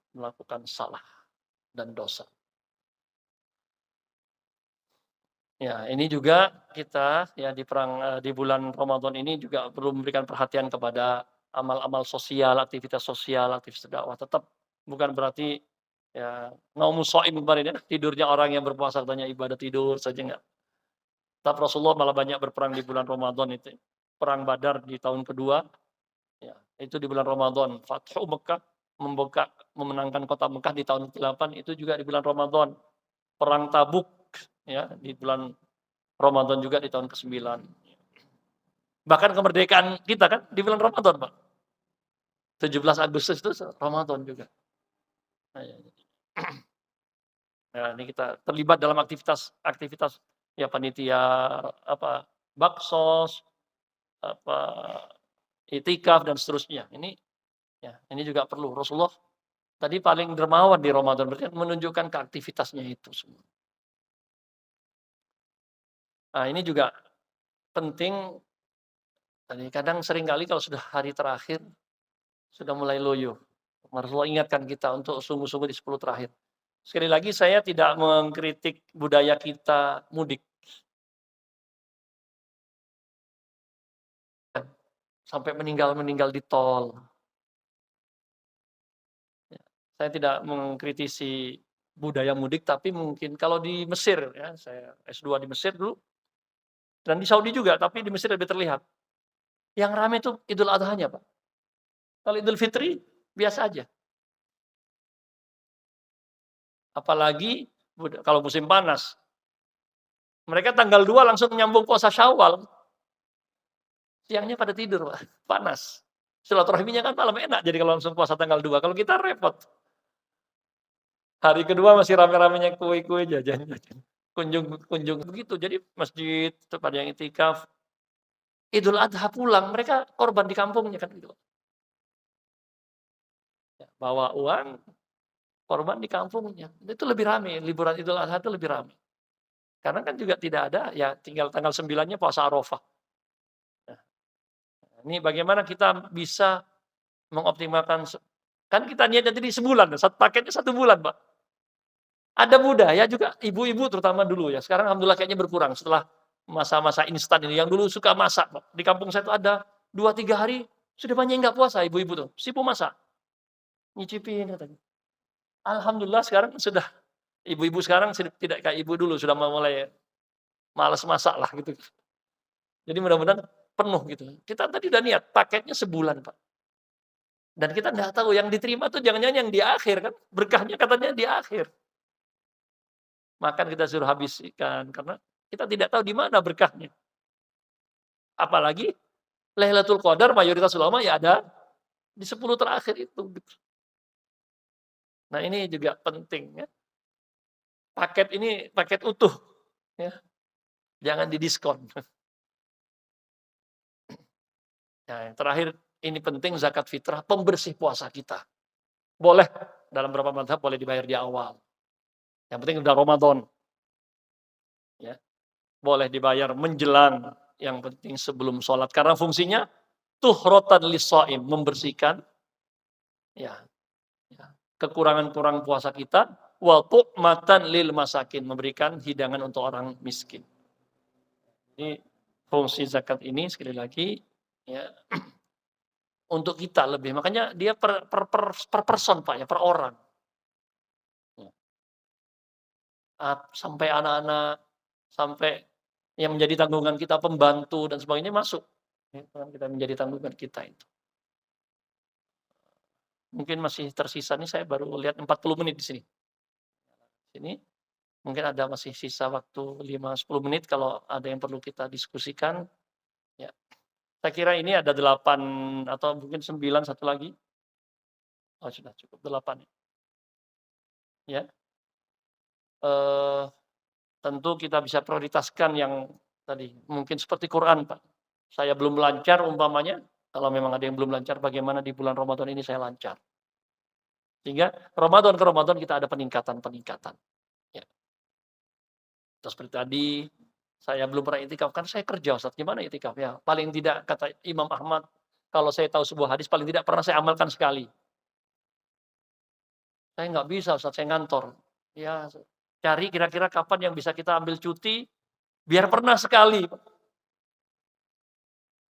melakukan salah dan dosa. Ya, ini juga kita ya di bulan Ramadan ini juga perlu memberikan perhatian kepada amal-amal sosial, aktivitas dakwah. Tetap bukan berarti ya naumus shaim kemarin ya, tidurnya orang yang berpuasa katanya ibadah tidur saja enggak. Tetap Rasulullah malah banyak berperang di bulan Ramadan itu. Perang Badar di tahun kedua, ya, itu di bulan Ramadan. Fathu Mekah, memenangkan kota Mekah di tahun ke-8 itu juga di bulan Ramadan. Perang Tabuk ya di bulan Ramadan juga di tahun ke-9. Bahkan kemerdekaan kita kan di bulan Ramadan, Pak. 17 Agustus itu Ramadan juga. Nah, ya. Nah, ini kita terlibat dalam aktivitas ya panitia baksos, itikaf dan seterusnya. Ini juga perlu. Rasulullah tadi paling dermawan di Ramadan, berarti menunjukkan keaktivitasnya itu semua. Nah, ini juga penting. Tadi kadang seringkali kalau sudah hari terakhir sudah mulai loyo. Rasulullah ingatkan kita untuk sungguh-sungguh di 10 terakhir. Sekali lagi saya tidak mengkritik budaya kita mudik. Sampai meninggal di tol. Saya tidak mengkritisi budaya mudik, tapi mungkin kalau di Mesir ya, saya S2 di Mesir dulu, dan di Saudi juga, tapi di Mesir lebih terlihat. Yang ramai itu Idul Adhanya, Pak. Kalau Idul Fitri, biasa aja. Apalagi kalau musim panas. Mereka tanggal 2 langsung nyambung puasa Syawal. Siangnya pada tidur, Pak. Panas. Silaturahminya kan malam enak, jadi kalau langsung puasa tanggal 2. Kalau kita repot. Hari kedua masih rame-ramenya kue-kue, jajan-jajan. Kunjung begitu. Jadi masjid, pada yang itikaf. Idul Adha pulang, mereka korban di kampungnya kan gitu. Bawa uang, korban di kampungnya. Itu lebih ramai, liburan Idul Adha itu lebih ramai. Karena kan juga tidak ada, ya tinggal tanggal 9-nya puasa Arafah. Nah, ini bagaimana kita bisa mengoptimalkan, kan kita niatnya jadi sebulan, paketnya 1 bulan, Pak. Ada budaya juga, ibu-ibu terutama dulu ya, sekarang alhamdulillah kayaknya berkurang setelah masa-masa instan ini. Yang dulu suka masak, Pak. Di kampung saya itu ada 2-3 hari, sudah banyak yang nggak puasa ibu-ibu tuh, sibuk masak. Nyicipin katanya. Alhamdulillah sekarang sudah, ibu-ibu sekarang tidak kayak ibu dulu, sudah mulai malas masak lah gitu. Jadi mudah-mudahan penuh gitu. Kita tadi udah niat, paketnya sebulan, Pak. Dan kita nggak tahu yang diterima tuh jangan-jangan yang di akhir kan, berkahnya katanya di akhir. Makan kita suruh habiskan, karena kita tidak tahu di mana berkahnya. Apalagi Lailatul Qadar mayoritas ulama ya ada di 10 terakhir itu. Nah ini juga penting ya. Paket ini paket utuh. Ya. Jangan didiskon. Nah, yang terakhir ini penting zakat fitrah, pembersih puasa kita. Boleh dalam beberapa mazhab boleh dibayar di awal. Yang penting udah Ramadan. Ya. Boleh dibayar menjelang, yang penting sebelum sholat. Karena fungsinya tuhratan lis-shaim, membersihkan ya, kekurangan-kurang puasa kita, wa tu'matan lil masakin, memberikan hidangan untuk orang miskin. Jadi fungsi zakat ini sekali lagi ya untuk kita lebih. Makanya dia per person, Pak ya, per orang. Sampai anak-anak, sampai yang menjadi tanggungan kita, pembantu dan sebagainya masuk. Kita menjadi tanggungan kita itu. Mungkin masih tersisa nih, saya baru lihat 40 menit di sini. Sini mungkin ada masih sisa waktu 5-10 menit kalau ada yang perlu kita diskusikan. Ya. Saya kira ini ada 8 atau mungkin 9 satu lagi. Oh sudah cukup 8 ya. Tentu kita bisa prioritaskan yang tadi, mungkin seperti Quran, Pak. Saya belum lancar umpamanya, kalau memang ada yang belum lancar, bagaimana di bulan Ramadan ini saya lancar. Sehingga Ramadan ke Ramadan kita ada peningkatan-peningkatan. Ya. Terus seperti tadi, saya belum pernah itikaf, kan saya kerja Ustaz, gimana itikafnya? Paling tidak kata Imam Ahmad, kalau saya tahu sebuah hadis, paling tidak pernah saya amalkan sekali. Saya nggak bisa Ustaz, saya ngantor. Ya, cari kira-kira kapan yang bisa kita ambil cuti, biar pernah sekali.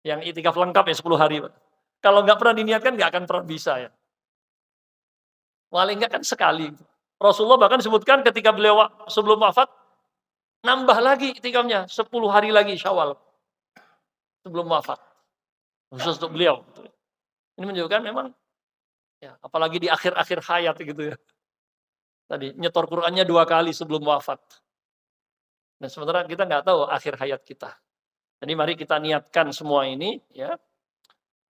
Yang itikaf lengkap ya 10 hari, Pak. Kalau nggak pernah diniatkan nggak akan pernah bisa ya. Paling nggak kan sekali. Rasulullah bahkan sebutkan ketika beliau sebelum wafat, nambah lagi itikafnya 10 hari lagi Syawal sebelum wafat. Khusus untuk beliau. Ini menunjukkan memang ya, apalagi di akhir-akhir hayat gitu ya. Tadi nyetor Qur'annya 2 kali sebelum wafat. Dan sementara kita nggak tahu akhir hayat kita. Jadi mari kita niatkan semua ini ya.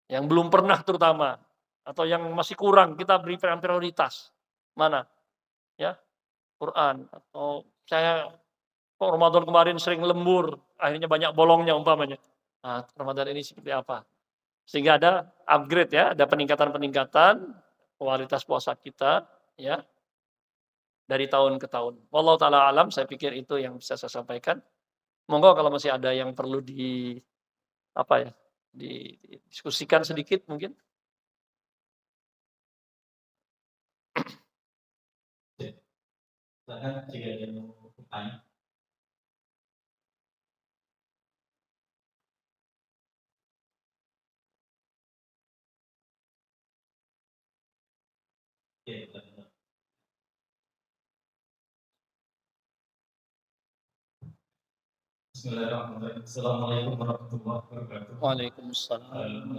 Yang belum pernah terutama atau yang masih kurang kita beri prioritas. Mana? Ya, Quran atau saya kok Ramadan kemarin sering lembur, akhirnya banyak bolongnya umpamanya. Nah, Ramadan ini seperti apa? Sehingga ada upgrade ya, ada peningkatan-peningkatan kualitas puasa kita ya dari tahun ke tahun. Wallahu taala alam, saya pikir itu yang bisa saya sampaikan. Monggo kalau masih ada yang perlu apa ya, didiskusikan sedikit mungkin. Silakan jika ada yang mau bertanya. Ya, silakan. Bismillahirrahmanirrahim. Assalamualaikum warahmatullahi wabarakatuh. Waalaikumsalam.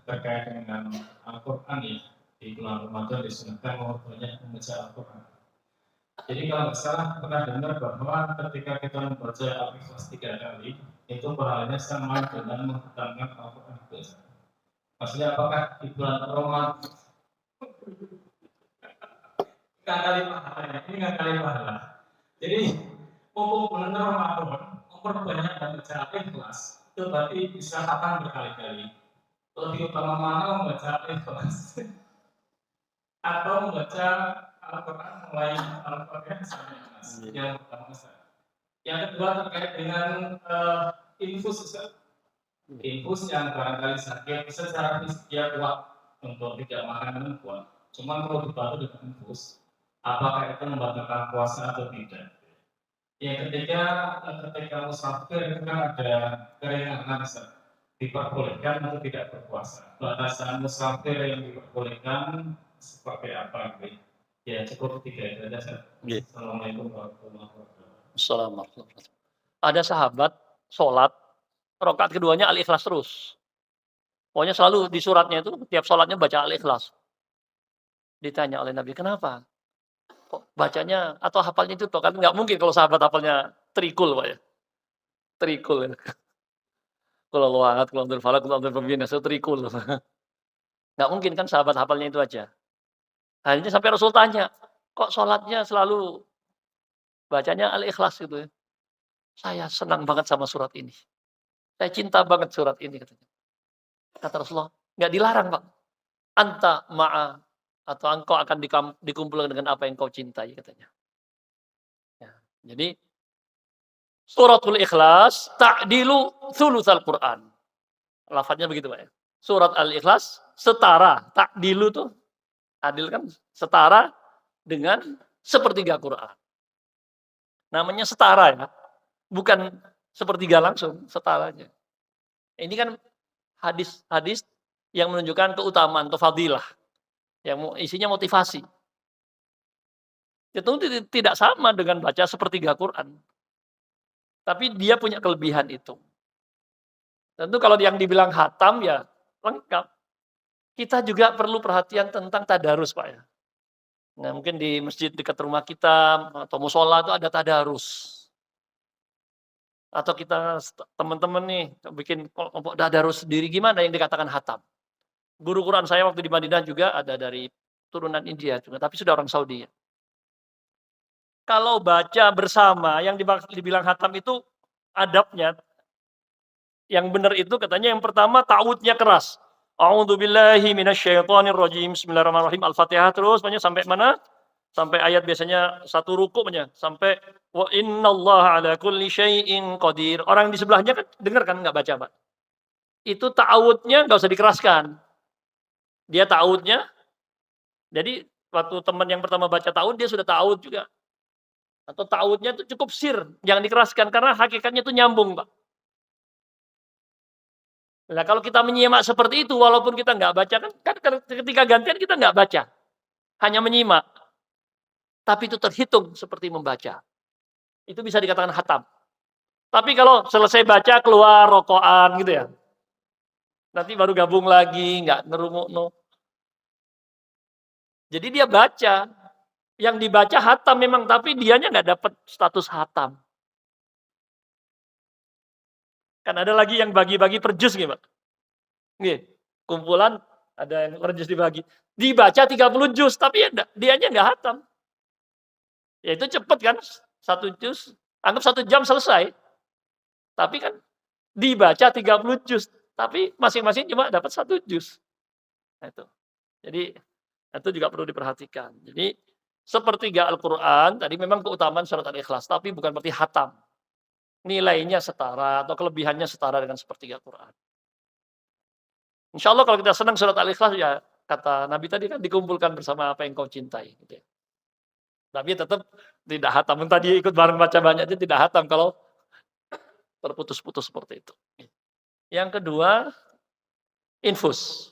Terkait dengan Al-Quran ya, di bulan Ramadan disunahkan banyak membaca Al-Quran. Jadi kalau nggak salah pernah dengar bahwa ketika kita membaca Al-Ikhlas 3 kali, itu pahalanya sama dengan menghatamkan Al-Quran. Maksudnya apakah di bulan Ramadan kali pahalanya? Ini nggak kali pahala. Jadi mumpung bulan Ramadan memperbanyak membaca Al-Ikhlas, itu berarti bisa khatam berkali-kali. Lebih utama mana membaca Al-Ikhlas atau membaca Al-Quran mulai Al-Quran sampai Nas yang pertama. Yang kedua terkait dengan infus yang barangkali sakit secara fisik dia kuat untuk tidak makan kuat. Cuma kalau dibantu dengan infus, apakah itu membatalkan puasa atau tidak? Yang ketiga, ketika musafir itu kan ada keringanan, diperbolehkan atau tidak berpuasa. Batasan musafir yang diperbolehkan seperti apa? Ya cukup 3 itu saja. Assalamualaikum warahmatullahi wabarakatuh. Assalamualaikum. Ada sahabat sholat, rakaat keduanya Al-Ikhlas terus. Pokoknya selalu di suratnya itu tiap sholatnya baca Al-Ikhlas. Ditanya oleh Nabi, kenapa? Kok bacanya atau hafalnya itu toh? Kan nggak mungkin kalau sahabat hafalnya trikul, Pak ya. Trikul ya. Kalau luat, kalau Abdul Falak, kalau Abdul Rabbina, trikul. Nggak mungkin kan sahabat hafalnya itu aja. Akhirnya sampai Rasul tanya, kok sholatnya selalu bacanya Al-Ikhlas gitu ya. Saya senang banget sama surat ini. Saya cinta banget surat ini katanya. Kata Rasulullah, nggak dilarang Pak. Anta ma'a atau engkau akan dikumpulkan dengan apa yang kau cintai katanya. Ya, jadi suratul Ikhlas ta'dilu thulutsal Quran. Lafadznya begitu Pak ya. Surat Al-Ikhlas setara, ta'dilu tuh adil kan setara dengan sepertiga Quran. Namanya setara ya. Bukan sepertiga langsung, setaranya. Ini kan hadis-hadis yang menunjukkan keutamaan atau fadilah. Yang isinya motivasi. Itu tidak sama dengan baca sepertiga Quran. Tapi dia punya kelebihan itu. Tentu kalau yang dibilang hatam ya lengkap. Kita juga perlu perhatian tentang tadarus Pak ya. Nah, mungkin di masjid dekat rumah kita atau musola itu ada tadarus. Atau kita teman-teman nih bikin kelompok tadarus sendiri, gimana yang dikatakan khatam? Guru Quran saya waktu di Madinah juga ada dari turunan India juga, tapi sudah orang Saudi ya. Kalau baca bersama yang dibilang khatam itu adabnya, yang benar itu katanya yang pertama ta'awudnya keras. A'udzubillahi minasyaitonirrajim. Bismillahirrahmanirrahim. Al-Fatihah terus banyak sampai mana? Sampai ayat biasanya satu ruku banyak sampai wa innallaha ala kulli syai'in qadir. Orang di sebelahnya kan dengar kan enggak baca, Pak. Itu ta'awudnya enggak usah dikeraskan. Dia ta'awudnya jadi waktu teman yang pertama baca ta'awud dia sudah ta'awud juga. Atau ta'awudnya itu cukup sir, jangan dikeraskan karena hakikatnya itu nyambung, Pak. Nah, kalau kita menyimak seperti itu, walaupun kita nggak baca, kan ketika gantian kita nggak baca, hanya menyimak. Tapi itu terhitung seperti membaca. Itu bisa dikatakan khatam. Tapi kalau selesai baca, keluar rokoan gitu ya. Nanti baru gabung lagi, nggak ngerungok, no. Jadi dia baca. Yang dibaca khatam memang, tapi dianya nggak dapat status khatam. Kan ada lagi yang bagi-bagi per juz gitu, Pak. Nggih, kumpulan ada yang per juz dibagi. Dibaca 30 juz, tapi ya dianya nggak khatam. Ya itu cepet kan, 1 juz, anggap 1 jam selesai. Tapi kan dibaca 30 juz, tapi masing-masing cuma dapat 1 juz. Nah itu. Jadi itu juga perlu diperhatikan. Jadi sepertiga Al-Quran, tadi memang keutamaan surat Al-Ikhlas, tapi bukan berarti khatam. Nilainya setara atau kelebihannya setara dengan sepertiga Quran. Insya Allah kalau kita senang surat Al-Ikhlas ya kata Nabi tadi kan dikumpulkan bersama apa yang kau cintai. Gitu ya. Tapi tetap tidak hatam. Tadi ikut bareng baca banyak itu tidak hatam kalau terputus-putus seperti itu. Yang kedua, infus.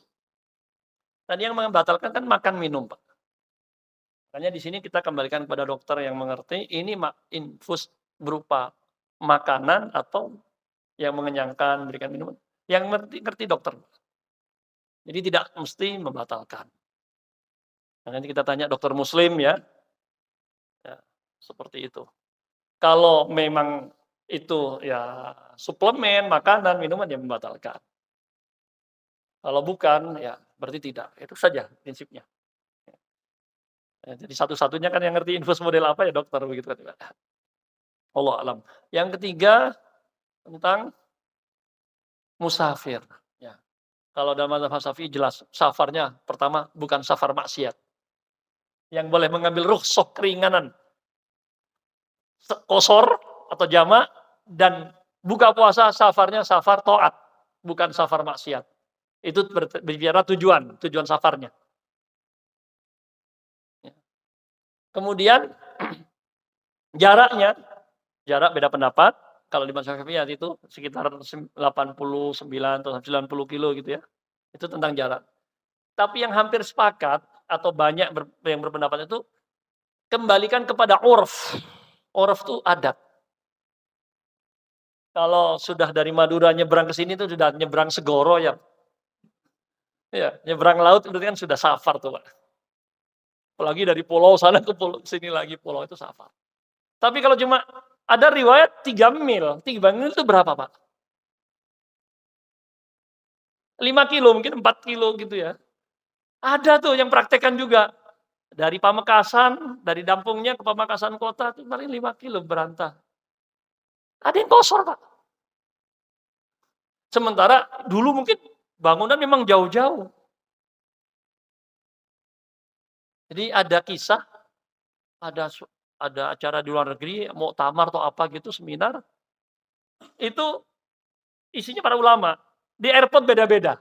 Tadi yang membatalkan kan makan minum, Pak. Makanya di sini kita kembalikan kepada dokter yang mengerti ini infus berupa makanan atau yang mengenyangkan, memberikan minuman. Yang ngerti dokter. Jadi tidak mesti membatalkan. Nah, nanti kita tanya dokter muslim ya. Ya, seperti itu. Kalau memang itu ya suplemen, makanan, minuman yang membatalkan. Kalau bukan ya berarti tidak. Itu saja prinsipnya. Ya, jadi satu-satunya kan yang ngerti infus model apa ya dokter begitu kan. Allah alam. Yang ketiga tentang musafir. Ya. Kalau dalam mazhab Syafi'i jelas safarnya pertama bukan safar maksiat. Yang boleh mengambil rukhsah keringanan kosor atau jamak dan buka puasa safarnya safar taat, bukan safar maksiat. Itu berbicara tujuan safarnya. Kemudian jarak beda pendapat. Kalau di mazhab Syafi'i itu sekitar 89 atau 90 kilo gitu ya. Itu tentang jarak. Tapi yang hampir sepakat atau banyak yang berpendapat itu kembalikan kepada urf. Urf itu adat. Kalau sudah dari Madura nyebrang ke sini itu sudah nyebrang segoro ya. Ya, nyebrang laut itu kan sudah safar tuh, Pak. Apalagi dari pulau sana ke pulau sini lagi pulau itu safar. Tapi kalau cuma ada riwayat 3 mil. 3 mil itu berapa, Pak? 5 kilo, mungkin 4 kilo gitu ya. Ada tuh yang praktekkan juga. Dari Pamekasan, dari Dampungnya ke Pamekasan kota, itu paling 5 kilo berantah. Ada yang kosor, Pak. Sementara dulu mungkin bangunan memang jauh-jauh. Jadi ada kisah, ada acara di luar negeri, muktamar atau apa gitu, seminar. Itu isinya para ulama. Di airport beda-beda.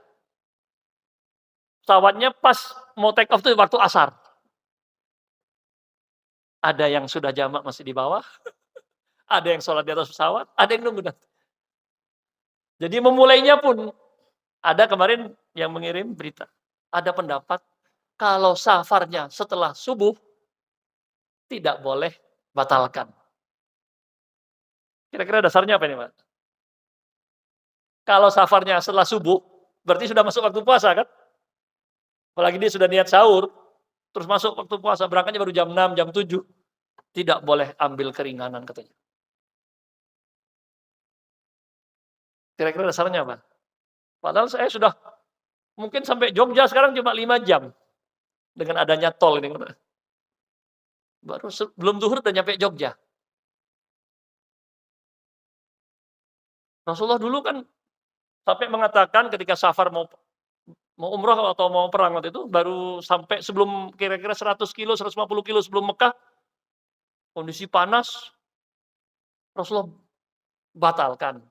Pesawatnya pas mau take off itu waktu asar. Ada yang sudah jamak masih di bawah, ada yang sholat di atas pesawat, ada yang nunggu. Jadi memulainya pun, ada kemarin yang mengirim berita, ada pendapat kalau safarnya setelah subuh, tidak boleh batalkan. Kira-kira dasarnya apa ini, Pak? Kalau safarnya setelah subuh, berarti sudah masuk waktu puasa kan? Apalagi dia sudah niat sahur, terus masuk waktu puasa, berangkatnya baru jam 6, jam 7. Tidak boleh ambil keringanan katanya. Kira-kira dasarnya apa? Padahal saya sudah mungkin sampai Jogja sekarang cuma 5 jam dengan adanya tol ini. Baru sebelum zuhur udah nyampe Jogja. Rasulullah dulu kan sampai mengatakan ketika safar mau mau umroh atau mau perang waktu itu, baru sampai sebelum kira-kira 100 kilo, 150 kilo sebelum Mekah, kondisi panas, Rasulullah batalkan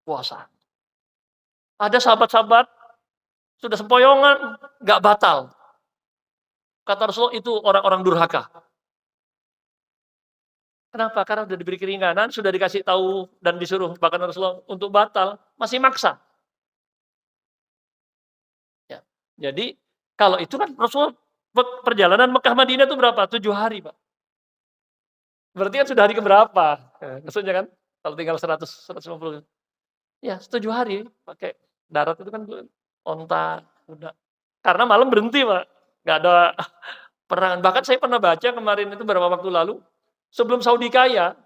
puasa. Ada sahabat-sahabat sudah sempoyongan, nggak batal. Kata Rasulullah itu orang-orang durhaka. Kenapa? Karena sudah diberi keringanan, sudah dikasih tahu dan disuruh bahkan Rasulullah untuk batal, masih maksa. Ya. Jadi kalau itu kan Rasulullah perjalanan Mekah Madinah itu berapa? 7 hari, Pak. Berarti kan sudah hari keberapa? Maksudnya kan kalau tinggal 100, 150. Ya, 7 hari pakai darat itu kan onta, kuda. Karena malam berhenti, Pak. Nggak ada perangan. Bahkan saya pernah baca kemarin itu beberapa waktu lalu, sebelum Saudi kaya,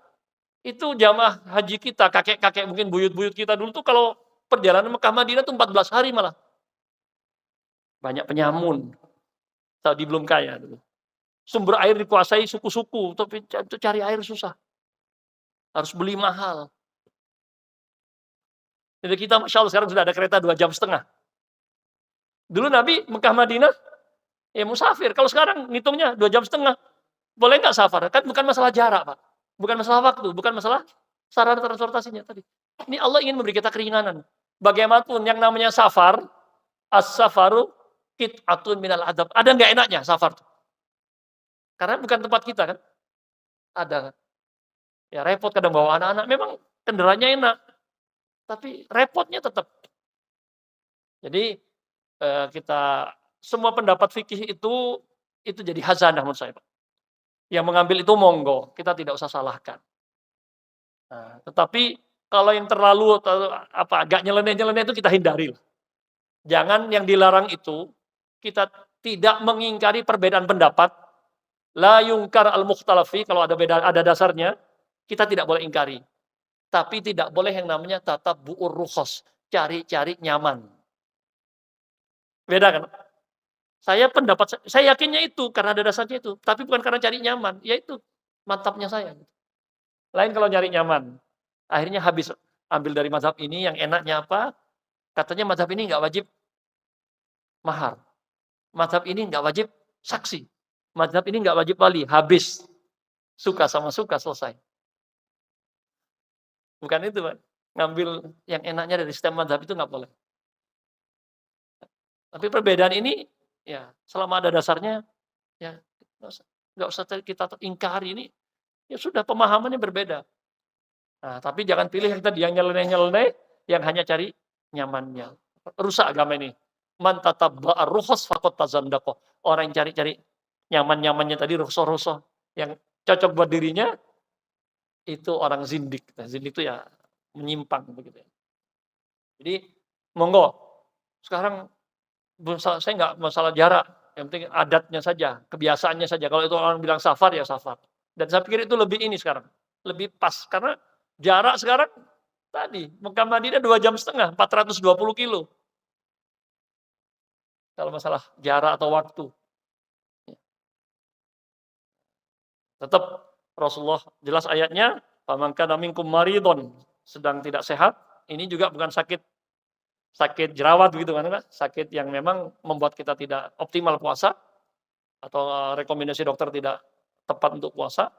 itu jamaah haji kita, kakek-kakek mungkin buyut-buyut kita dulu tuh kalau perjalanan Mekah Madinah tuh 14 hari malah. Banyak penyamun. Saudi belum kaya dulu. Sumber air dikuasai suku-suku, tapi untuk cari air susah. Harus beli mahal. Jadi kita Masya Allah sekarang sudah ada kereta 2,5 jam. Dulu Nabi Mekah Madinah, ya musafir. Kalau sekarang ngitungnya 2,5 jam. Boleh nggak safar? Kan bukan masalah jarak, Pak. Bukan masalah waktu, bukan masalah sarana transportasinya tadi. Ini Allah ingin memberi kita keringanan. Bagaimanapun yang namanya safar, as-safaru qit'atun minal adab. Ada nggak enaknya safar? Karena bukan tempat kita kan. Ada. Ya repot kadang bawa anak-anak. Memang kendaraannya enak. Tapi repotnya tetap. Jadi kita semua pendapat fikih itu jadi hazanah menurut saya, Pak. Yang mengambil itu monggo, kita tidak usah salahkan. Nah, tetapi kalau yang terlalu agak nyeleneh-nyeleneh itu kita hindari. Jangan yang dilarang itu kita tidak mengingkari perbedaan pendapat. La yungkar al-mukhtalafi, kalau ada dasarnya, kita tidak boleh ingkari. Tapi tidak boleh yang namanya tatabbu'ur rukhas, cari-cari nyaman. Beda kan? Saya yakinnya itu karena ada dasarnya itu, tapi bukan karena cari nyaman, yaitu mantapnya saya. Lain kalau nyari nyaman. Akhirnya habis ambil dari mazhab ini yang enaknya apa? Katanya mazhab ini nggak wajib mahar. Mazhab ini nggak wajib saksi. Mazhab ini nggak wajib wali. Habis. Suka sama suka, selesai. Bukan itu, Pak. Ngambil yang enaknya dari sistem mazhab itu nggak boleh. Tapi perbedaan ini, ya selama ada dasarnya, ya nggak usah kita ingkari ini. Ya sudah, pemahamannya berbeda. Nah, tapi jangan pilih yang tadi, yang nyeleneh-nyeleneh, yang hanya cari nyamannya. Rusak agama ini. Man tatabba'a rukhas faqad tazandaqa. Orang yang cari-cari nyaman-nyamannya tadi, rukhsah-rukhsah yang cocok buat dirinya, itu orang zindik. Nah, zindik itu ya menyimpang begitu ya. Jadi monggo. Sekarang saya nggak masalah jarak, yang penting adatnya saja, kebiasaannya saja. Kalau itu orang bilang safar ya safar. Dan saya pikir itu lebih ini sekarang, lebih pas karena jarak sekarang tadi Mekah Madinah 2,5 jam, 420 kilo. Kalau masalah jarak atau waktu. Tetap Rasulullah jelas ayatnya, faman kana minkum maridun, sedang tidak sehat. Ini juga bukan sakit jerawat begitu kan, sakit yang memang membuat kita tidak optimal puasa atau rekomendasi dokter tidak tepat untuk puasa.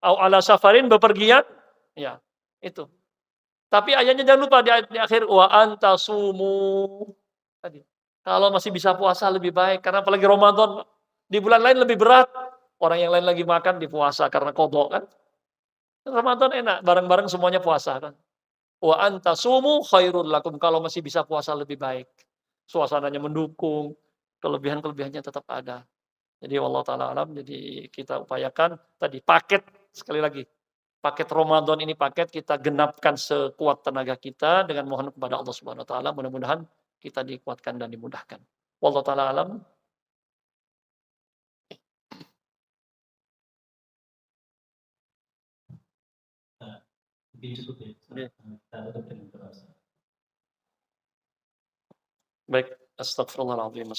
Au ala safarin, bepergian, ya itu. Tapi ayatnya jangan lupa di akhir wa antasumu tadi. Kalau masih bisa puasa lebih baik karena apalagi Ramadan di bulan lain lebih berat. Orang yang lain lagi makan di puasa karena qadha kan. Ramadan enak, bareng-bareng semuanya puasa kan. Wa antasumu khairul lakum, kalau masih bisa puasa lebih baik. Suasananya mendukung, kelebihan-kelebihannya tetap ada. Jadi wallahu taala alam, jadi kita upayakan tadi paket, sekali lagi. Paket Ramadan ini paket kita genapkan sekuat tenaga kita dengan mohon kepada Allah Subhanahu wa taala, mudah-mudahan kita dikuatkan dan dimudahkan. Wallahu taala alam. Mungkin cukup ya. Oke. Kita tutup dengan doa. Baik, astaghfirullahaladzim,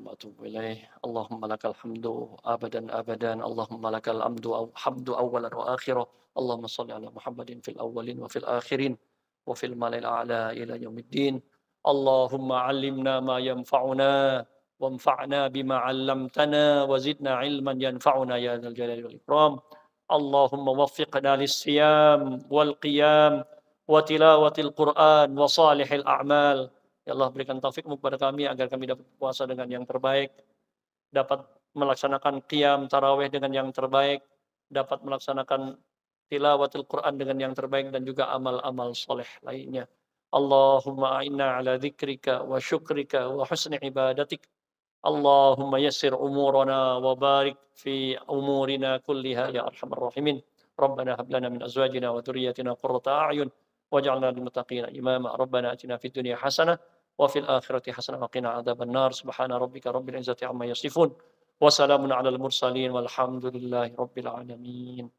wa atubu ilaih. Allahumma lakal hamdu abadan abadan, Allahumma lakal hamdu awalan wa akhirah. Allahumma salli ala Muhammadin fil awwalin wa fil akhirin wa fil mala'il a'la ila yaumiddin. Allahumma 'allimna ma yanfa'una wanfa'na bima 'allamtana wa zidna ilman yanfa'una ya dzal jalali wal ikram. Allahumma waffiqna lis-siyam wal qiyam wa tilawatil Qur'an wa salihil a'mal. Ya Allah, berikan taufikmu kepada kami agar kami dapat puasa dengan yang terbaik, dapat melaksanakan qiyam tarawih dengan yang terbaik, dapat melaksanakan tilawatul Quran dengan yang terbaik dan juga amal-amal soleh lainnya. Allahumma a'inna ala dzikrika wa syukrika wa husni ibadatik. Allahumma yassir umurana wa barik fi umurina kulliha ya arhamar rahimin. Rabbana hab lana min azwajina wa dhurriyyatina qurrata a'yun waj'alna lil muttaqina imama. Rabbana atina fid dunya hasanah wa fil akhirati hasanah wa qina adzaban nar. Subhana rabbika rabbil izzati amma yasifun wa salamun alal mursalin walhamdulillahi rabbil alamin.